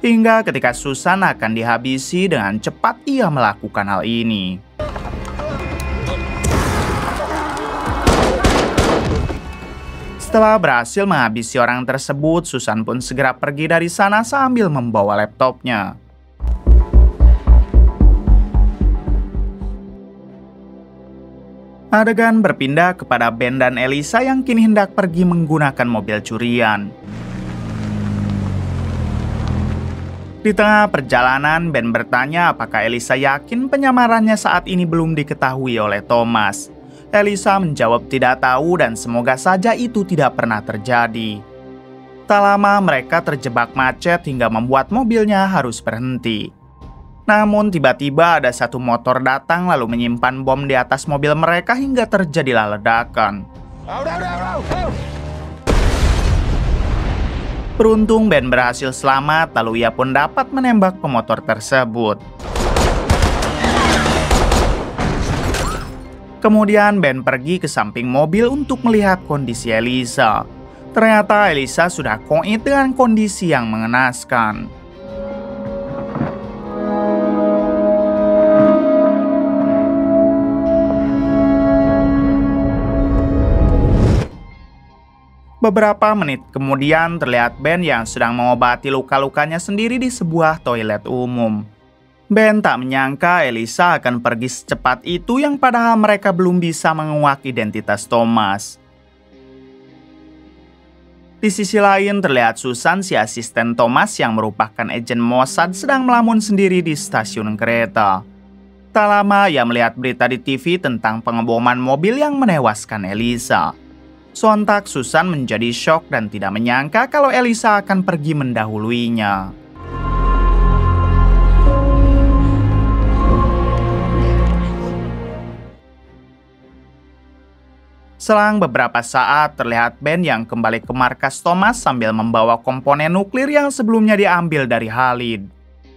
Hingga ketika Susan akan dihabisi, dengan cepat ia melakukan hal ini. Setelah berhasil menghabisi orang tersebut, Susan pun segera pergi dari sana sambil membawa laptopnya. Adegan berpindah kepada Ben dan Elisa yang kini hendak pergi menggunakan mobil curian. Di tengah perjalanan, Ben bertanya apakah Elisa yakin penyamarannya saat ini belum diketahui oleh Thomas. Elisa menjawab tidak tahu dan semoga saja itu tidak pernah terjadi. Tak lama mereka terjebak macet hingga membuat mobilnya harus berhenti. Namun tiba-tiba ada satu motor datang lalu menyimpan bom di atas mobil mereka hingga terjadilah ledakan. Beruntung Ben berhasil selamat, lalu ia pun dapat menembak pemotor tersebut. Kemudian Ben pergi ke samping mobil untuk melihat kondisi Elisa. Ternyata Elisa sudah koit dengan kondisi yang mengenaskan. Beberapa menit kemudian terlihat Ben yang sedang mengobati luka-lukanya sendiri di sebuah toilet umum. Ben tak menyangka Elisa akan pergi secepat itu yang padahal mereka belum bisa menguak identitas Thomas. Di sisi lain terlihat Susan, si asisten Thomas yang merupakan agen Mossad, sedang melamun sendiri di stasiun kereta. Tak lama ia melihat berita di TV tentang pengeboman mobil yang menewaskan Elisa. Sontak Susan menjadi syok dan tidak menyangka kalau Elisa akan pergi mendahuluinya. Selang beberapa saat terlihat Ben yang kembali ke markas Thomas sambil membawa komponen nuklir yang sebelumnya diambil dari Khalid.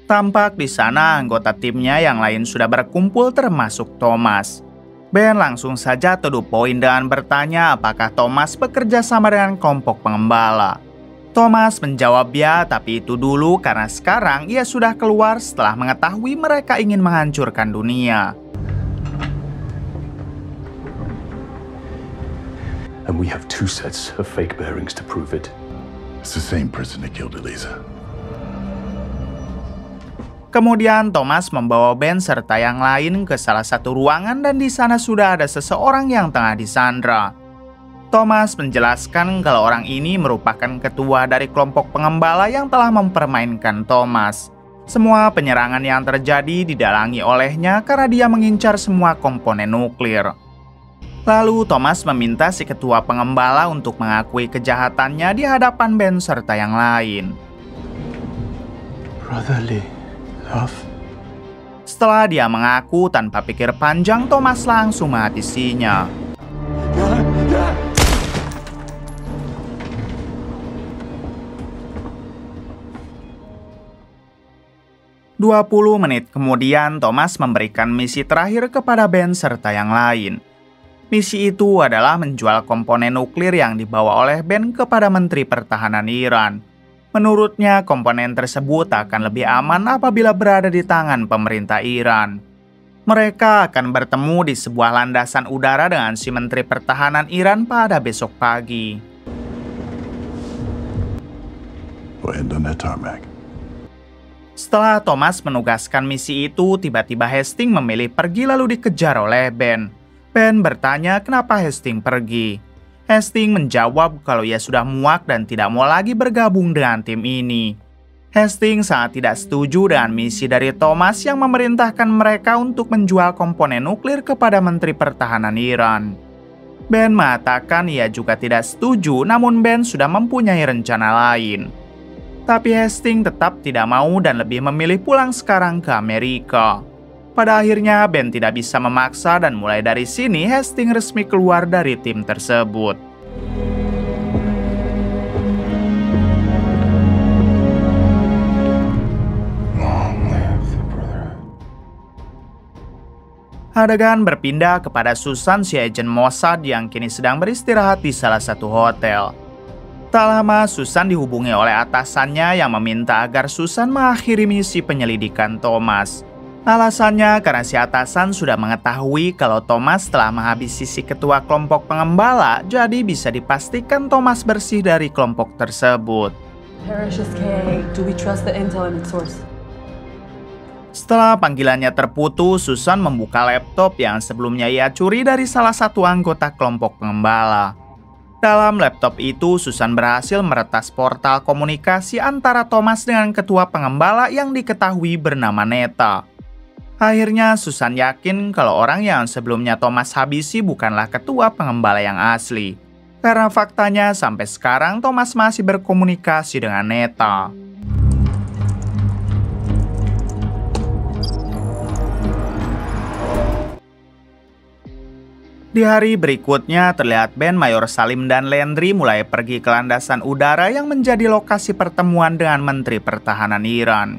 Tampak di sana anggota timnya yang lain sudah berkumpul termasuk Thomas. Ben langsung saja to the point dengan bertanya apakah Thomas bekerja sama dengan kelompok pengembala. Thomas menjawab ya, tapi itu dulu karena sekarang ia sudah keluar setelah mengetahui mereka ingin menghancurkan dunia. And we have 2 sets of fake bearings to prove it. It's the same person that killed Elisa. Kemudian Thomas membawa Ben serta yang lain ke salah satu ruangan dan di sana sudah ada seseorang yang tengah disandra. Thomas menjelaskan kalau orang ini merupakan ketua dari kelompok pengembala yang telah mempermainkan Thomas. Semua penyerangan yang terjadi didalangi olehnya karena dia mengincar semua komponen nuklir. Lalu Thomas meminta si ketua pengembala untuk mengakui kejahatannya di hadapan Ben serta yang lain. Brotherly love. Setelah dia mengaku tanpa pikir panjang, Thomas langsung menghabisinya. 20 menit kemudian, Thomas memberikan misi terakhir kepada Ben serta yang lain. Misi itu adalah menjual komponen nuklir yang dibawa oleh Ben kepada Menteri Pertahanan Iran. Menurutnya, komponen tersebut akan lebih aman apabila berada di tangan pemerintah Iran. Mereka akan bertemu di sebuah landasan udara dengan si Menteri Pertahanan Iran pada besok pagi. Go ahead on that tarmac. Setelah Thomas menugaskan misi itu, tiba-tiba Hastings memilih pergi lalu dikejar oleh Ben. Ben bertanya kenapa Hastings pergi. Hastings menjawab kalau ia sudah muak dan tidak mau lagi bergabung dengan tim ini. Hastings sangat tidak setuju dengan misi dari Thomas yang memerintahkan mereka untuk menjual komponen nuklir kepada Menteri Pertahanan Iran. Ben mengatakan ia juga tidak setuju, namun Ben sudah mempunyai rencana lain. Tapi Hastings tetap tidak mau dan lebih memilih pulang sekarang ke Amerika. Pada akhirnya Ben tidak bisa memaksa dan mulai dari sini Hastings resmi keluar dari tim tersebut. Adegan berpindah kepada Susan, si agen Mossad yang kini sedang beristirahat di salah satu hotel. Tak lama, Susan dihubungi oleh atasannya yang meminta agar Susan mengakhiri misi penyelidikan Thomas. Alasannya karena si atasan sudah mengetahui kalau Thomas telah menghabisi si ketua kelompok pengembala, jadi bisa dipastikan Thomas bersih dari kelompok tersebut. Parrish is K. Do we trust the intel and its source? Setelah panggilannya terputus, Susan membuka laptop yang sebelumnya ia curi dari salah satu anggota kelompok pengembala. Dalam laptop itu, Susan berhasil meretas portal komunikasi antara Thomas dengan ketua pengembala yang diketahui bernama Neta. Akhirnya, Susan yakin kalau orang yang sebelumnya Thomas habisi bukanlah ketua pengembala yang asli. Karena faktanya, sampai sekarang Thomas masih berkomunikasi dengan Neta. Di hari berikutnya, terlihat Ben, Mayor Salim, dan Landry mulai pergi ke landasan udara yang menjadi lokasi pertemuan dengan Menteri Pertahanan Iran.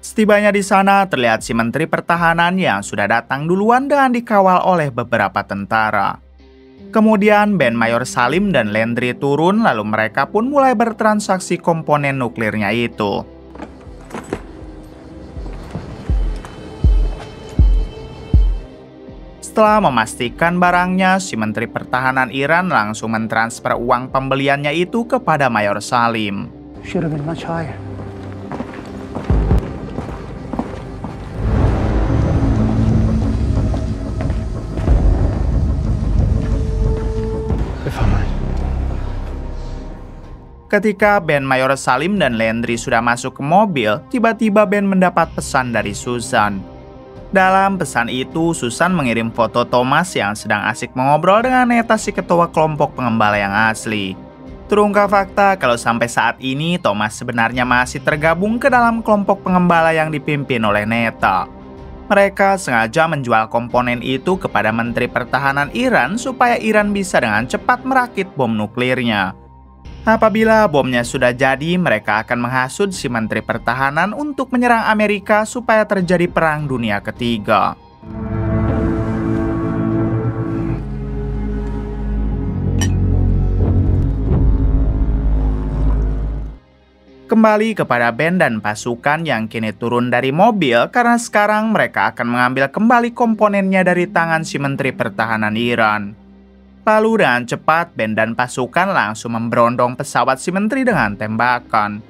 Setibanya di sana, terlihat si Menteri Pertahanan yang sudah datang duluan dan dikawal oleh beberapa tentara. Kemudian Ben, Mayor Salim, dan Landry turun, lalu mereka pun mulai bertransaksi komponen nuklirnya itu. Setelah memastikan barangnya, si Menteri Pertahanan Iran langsung mentransfer uang pembeliannya itu kepada Mayor Salim. Should have been much higher. Ketika Ben, Mayor Salim, dan Landry sudah masuk ke mobil, tiba-tiba Ben mendapat pesan dari Susan. Dalam pesan itu, Susan mengirim foto Thomas yang sedang asik mengobrol dengan Neta, si ketua kelompok pengembala yang asli. Terungkap fakta kalau sampai saat ini Thomas sebenarnya masih tergabung ke dalam kelompok pengembala yang dipimpin oleh Neta. Mereka sengaja menjual komponen itu kepada Menteri Pertahanan Iran supaya Iran bisa dengan cepat merakit bom nuklirnya. Apabila bomnya sudah jadi, mereka akan menghasut si Menteri Pertahanan untuk menyerang Amerika supaya terjadi Perang Dunia Ketiga. Kembali kepada Ben dan pasukan yang kini turun dari mobil karena sekarang mereka akan mengambil kembali komponennya dari tangan si Menteri Pertahanan Iran. Lalu dengan cepat, Ben dan pasukan langsung memberondong pesawat si Menteri dengan tembakan.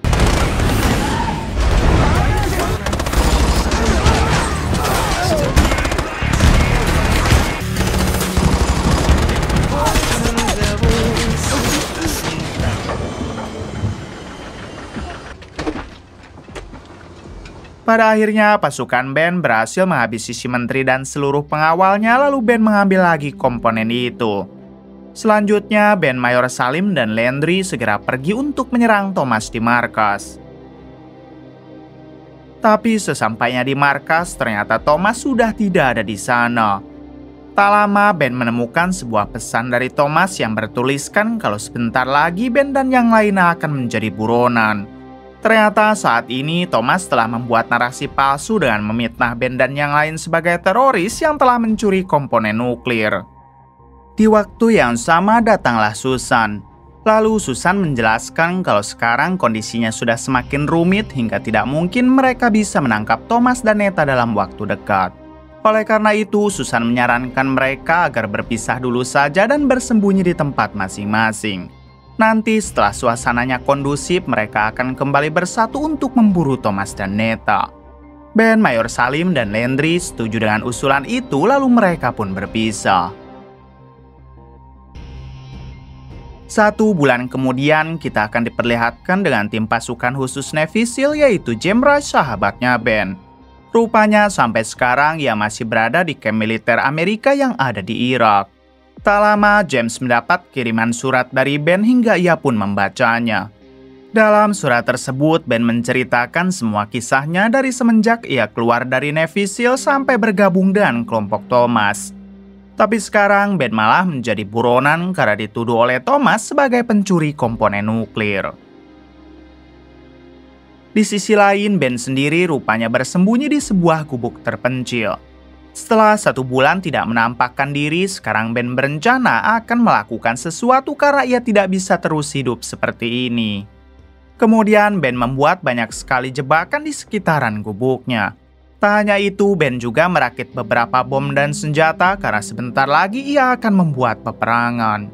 Pada akhirnya, pasukan Ben berhasil menghabisi si Menteri dan seluruh pengawalnya, lalu Ben mengambil lagi komponen itu. Selanjutnya, Ben, Mayor Salim, dan Landry segera pergi untuk menyerang Thomas di markas. Tapi sesampainya di markas, ternyata Thomas sudah tidak ada di sana. Tak lama, Ben menemukan sebuah pesan dari Thomas yang bertuliskan kalau sebentar lagi Ben dan yang lainnya akan menjadi buronan. Ternyata saat ini Thomas telah membuat narasi palsu dengan memfitnah Ben dan yang lain sebagai teroris yang telah mencuri komponen nuklir. Di waktu yang sama datanglah Susan. Lalu Susan menjelaskan kalau sekarang kondisinya sudah semakin rumit hingga tidak mungkin mereka bisa menangkap Thomas dan Neta dalam waktu dekat. Oleh karena itu, Susan menyarankan mereka agar berpisah dulu saja dan bersembunyi di tempat masing-masing. Nanti setelah suasananya kondusif, mereka akan kembali bersatu untuk memburu Thomas dan Neta. Ben, Mayor Salim, dan Landry setuju dengan usulan itu, lalu mereka pun berpisah. 1 bulan kemudian, kita akan diperlihatkan dengan tim pasukan khusus Navy SEAL, yaitu James Rush, sahabatnya Ben. Rupanya sampai sekarang ia masih berada di kamp militer Amerika yang ada di Irak. Tak lama, James mendapat kiriman surat dari Ben hingga ia pun membacanya. Dalam surat tersebut, Ben menceritakan semua kisahnya dari semenjak ia keluar dari Navy SEAL sampai bergabung dengan kelompok Thomas. Tapi sekarang Ben malah menjadi buronan karena dituduh oleh Thomas sebagai pencuri komponen nuklir. Di sisi lain, Ben sendiri rupanya bersembunyi di sebuah gubuk terpencil. Setelah 1 bulan tidak menampakkan diri, sekarang Ben berencana akan melakukan sesuatu karena ia tidak bisa terus hidup seperti ini. Kemudian Ben membuat banyak sekali jebakan di sekitaran gubuknya. Tak hanya itu, Ben juga merakit beberapa bom dan senjata karena sebentar lagi ia akan membuat peperangan.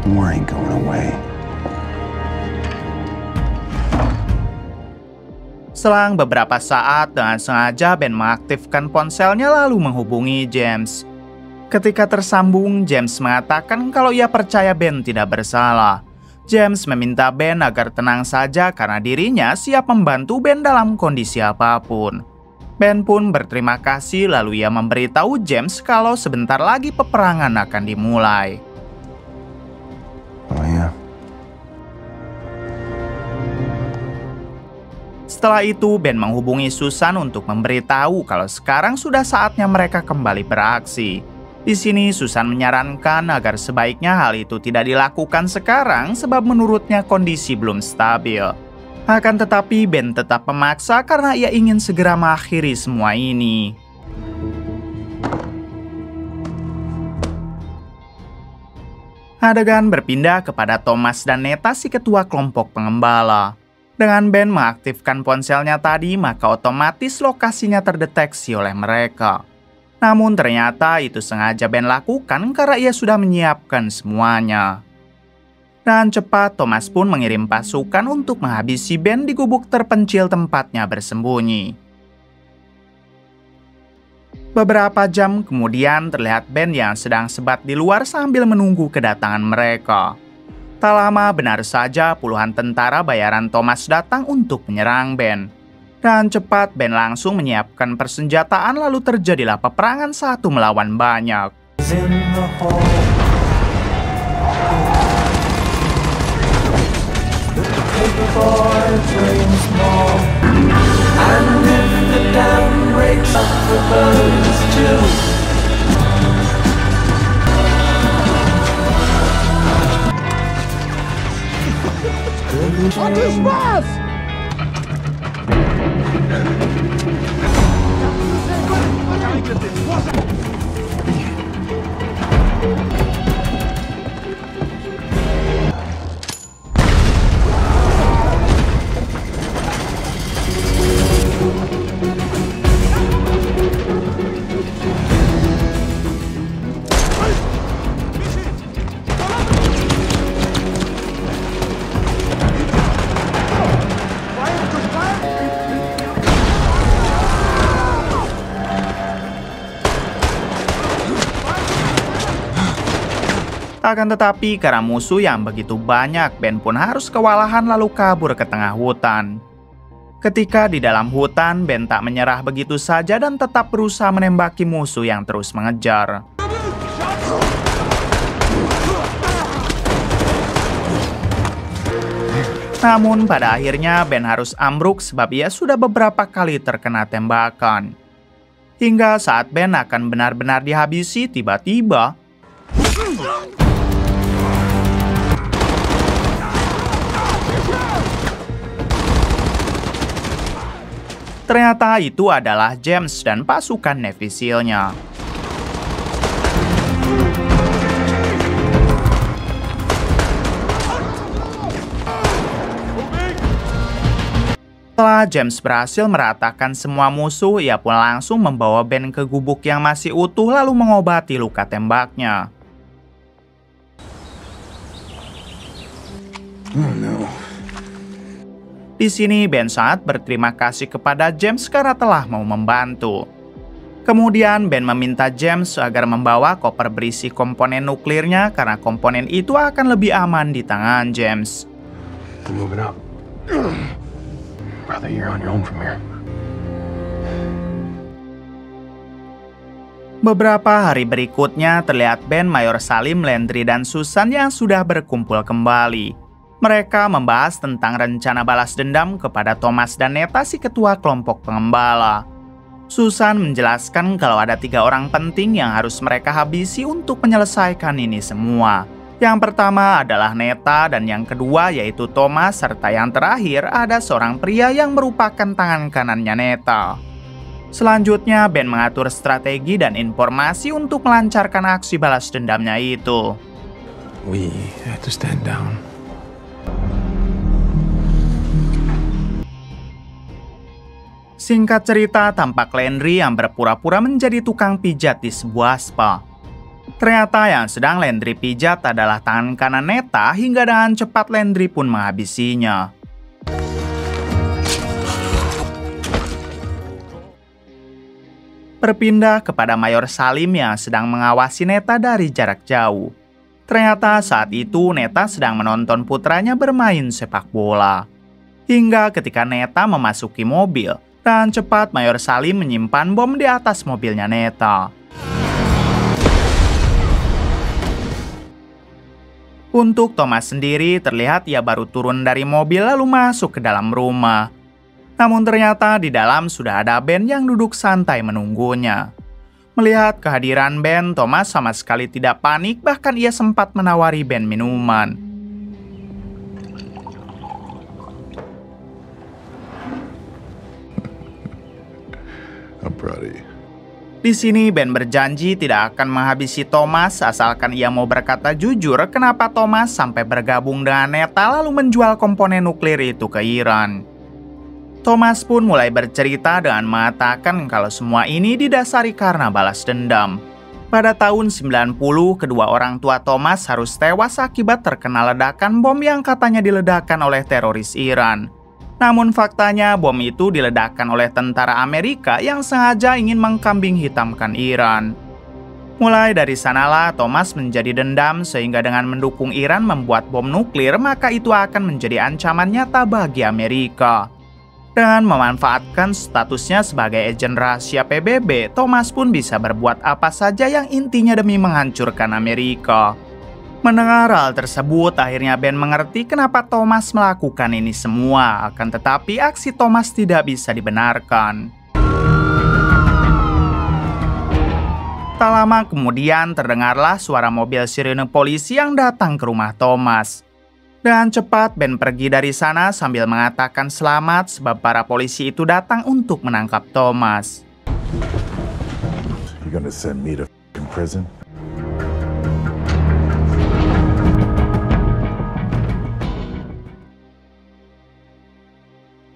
War ain't going away. Selang beberapa saat, dengan sengaja Ben mengaktifkan ponselnya lalu menghubungi James. Ketika tersambung, James mengatakan kalau ia percaya Ben tidak bersalah. James meminta Ben agar tenang saja karena dirinya siap membantu Ben dalam kondisi apapun. Ben pun berterima kasih lalu ia memberitahu James kalau sebentar lagi peperangan akan dimulai. Oh ya. Setelah itu, Ben menghubungi Susan untuk memberitahu kalau sekarang sudah saatnya mereka kembali beraksi. Di sini Susan menyarankan agar sebaiknya hal itu tidak dilakukan sekarang sebab menurutnya kondisi belum stabil. Akan tetapi Ben tetap memaksa karena ia ingin segera mengakhiri semua ini. Adegan berpindah kepada Thomas dan Neta, si ketua kelompok pengembala. Dengan Ben mengaktifkan ponselnya tadi, maka otomatis lokasinya terdeteksi oleh mereka. Namun ternyata itu sengaja Ben lakukan karena ia sudah menyiapkan semuanya. Dan cepat Thomas pun mengirim pasukan untuk menghabisi Ben di gubuk terpencil tempatnya bersembunyi. Beberapa jam kemudian terlihat Ben yang sedang sebat di luar sambil menunggu kedatangan mereka. Tak lama benar saja puluhan tentara bayaran Thomas datang untuk menyerang Ben. Dan cepat Ben langsung menyiapkan persenjataan lalu terjadilah peperangan 1 melawan banyak. Akan tetapi karena musuh yang begitu banyak, Ben pun harus kewalahan lalu kabur ke tengah hutan. Ketika di dalam hutan, Ben tak menyerah begitu saja dan tetap berusaha menembaki musuh yang terus mengejar. Namun pada akhirnya Ben harus ambruk sebab ia sudah beberapa kali terkena tembakan. Hingga saat Ben akan benar-benar dihabisi, tiba-tiba Ternyata itu adalah James dan pasukan Navy SEAL-nya. Setelah James berhasil meratakan semua musuh, ia pun langsung membawa Ben ke gubuk yang masih utuh lalu mengobati luka tembaknya. Oh no. Di sini Ben sangat berterima kasih kepada James karena telah mau membantu. Kemudian Ben meminta James agar membawa koper berisi komponen nuklirnya karena komponen itu akan lebih aman di tangan James. We're moving up. Brother, you're on your own from here. Beberapa hari berikutnya terlihat Ben, Mayor Salim, Landry, dan Susan yang sudah berkumpul kembali. Mereka membahas tentang rencana balas dendam kepada Thomas dan Neta, si ketua kelompok pengembala. Susan menjelaskan kalau ada 3 orang penting yang harus mereka habisi untuk menyelesaikan ini semua. Yang pertama adalah Neta dan yang kedua yaitu Thomas, serta yang terakhir ada seorang pria yang merupakan tangan kanannya Neta. Selanjutnya Ben mengatur strategi dan informasi untuk melancarkan aksi balas dendamnya itu. We have to stand down. Singkat cerita, tampak Landry yang berpura-pura menjadi tukang pijat di sebuah spa. Ternyata yang sedang Landry pijat adalah tangan kanan Neta, hingga dengan cepat Landry pun menghabisinya. Berpindah kepada Mayor Salim yang sedang mengawasi Neta dari jarak jauh. Ternyata saat itu Neta sedang menonton putranya bermain sepak bola. Hingga ketika Neta memasuki mobil, dan cepat Mayor Salim menyimpan bom di atas mobilnya Neta. Untuk Thomas sendiri, terlihat ia baru turun dari mobil lalu masuk ke dalam rumah. Namun ternyata di dalam sudah ada Ben yang duduk santai menunggunya. Melihat kehadiran Ben, Thomas sama sekali tidak panik, bahkan ia sempat menawari Ben minuman. I'm proud of you. Di sini Ben berjanji tidak akan menghabisi Thomas asalkan ia mau berkata jujur kenapa Thomas sampai bergabung dengan Neta lalu menjual komponen nuklir itu ke Iran. Thomas pun mulai bercerita dengan mengatakan kalau semua ini didasari karena balas dendam. Pada tahun 90, kedua orang tua Thomas harus tewas akibat terkena ledakan bom yang katanya diledakkan oleh teroris Iran. Namun faktanya bom itu diledakkan oleh tentara Amerika yang sengaja ingin mengkambing hitamkan Iran. Mulai dari sanalah Thomas menjadi dendam sehingga dengan mendukung Iran membuat bom nuklir maka itu akan menjadi ancaman nyata bagi Amerika. Dengan memanfaatkan statusnya sebagai agen rahasia PBB, Thomas pun bisa berbuat apa saja yang intinya demi menghancurkan Amerika. Mendengar hal tersebut, akhirnya Ben mengerti kenapa Thomas melakukan ini semua, akan tetapi aksi Thomas tidak bisa dibenarkan. Tak lama kemudian terdengarlah suara mobil sirene polisi yang datang ke rumah Thomas. Dengan cepat Ben pergi dari sana sambil mengatakan selamat sebab para polisi itu datang untuk menangkap Thomas. You gonna send me to prison?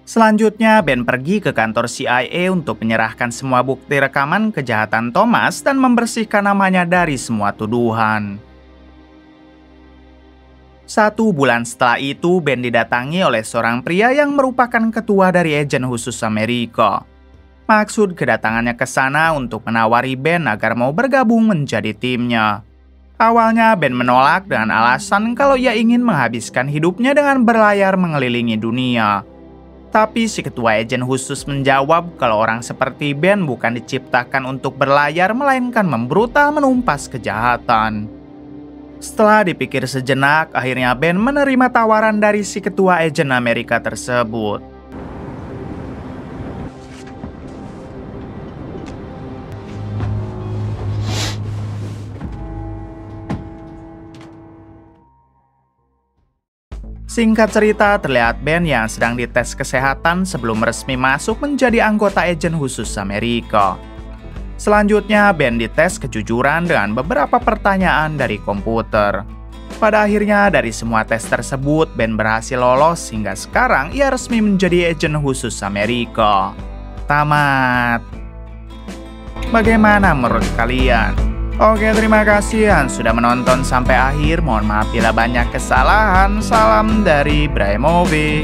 Selanjutnya, Ben pergi ke kantor CIA untuk menyerahkan semua bukti rekaman kejahatan Thomas dan membersihkan namanya dari semua tuduhan. 1 bulan setelah itu, Ben didatangi oleh seorang pria yang merupakan ketua dari agen khusus Amerika. Maksud kedatangannya ke sana untuk menawari Ben agar mau bergabung menjadi timnya. Awalnya Ben menolak dengan alasan kalau ia ingin menghabiskan hidupnya dengan berlayar mengelilingi dunia. Tapi si ketua agen khusus menjawab kalau orang seperti Ben bukan diciptakan untuk berlayar melainkan membrutal menumpas kejahatan. Setelah dipikir sejenak, akhirnya Ben menerima tawaran dari si ketua agen Amerika tersebut. Singkat cerita, terlihat Ben yang sedang dites kesehatan sebelum resmi masuk menjadi anggota agen khusus Amerika. Selanjutnya, Ben dites kejujuran dengan beberapa pertanyaan dari komputer. Pada akhirnya, dari semua tes tersebut, Ben berhasil lolos hingga sekarang ia resmi menjadi agen khusus Amerika. Tamat. Bagaimana menurut kalian? Oke, terima kasih yang sudah menonton sampai akhir. Mohon maaf bila banyak kesalahan. Salam dari Bray Movie.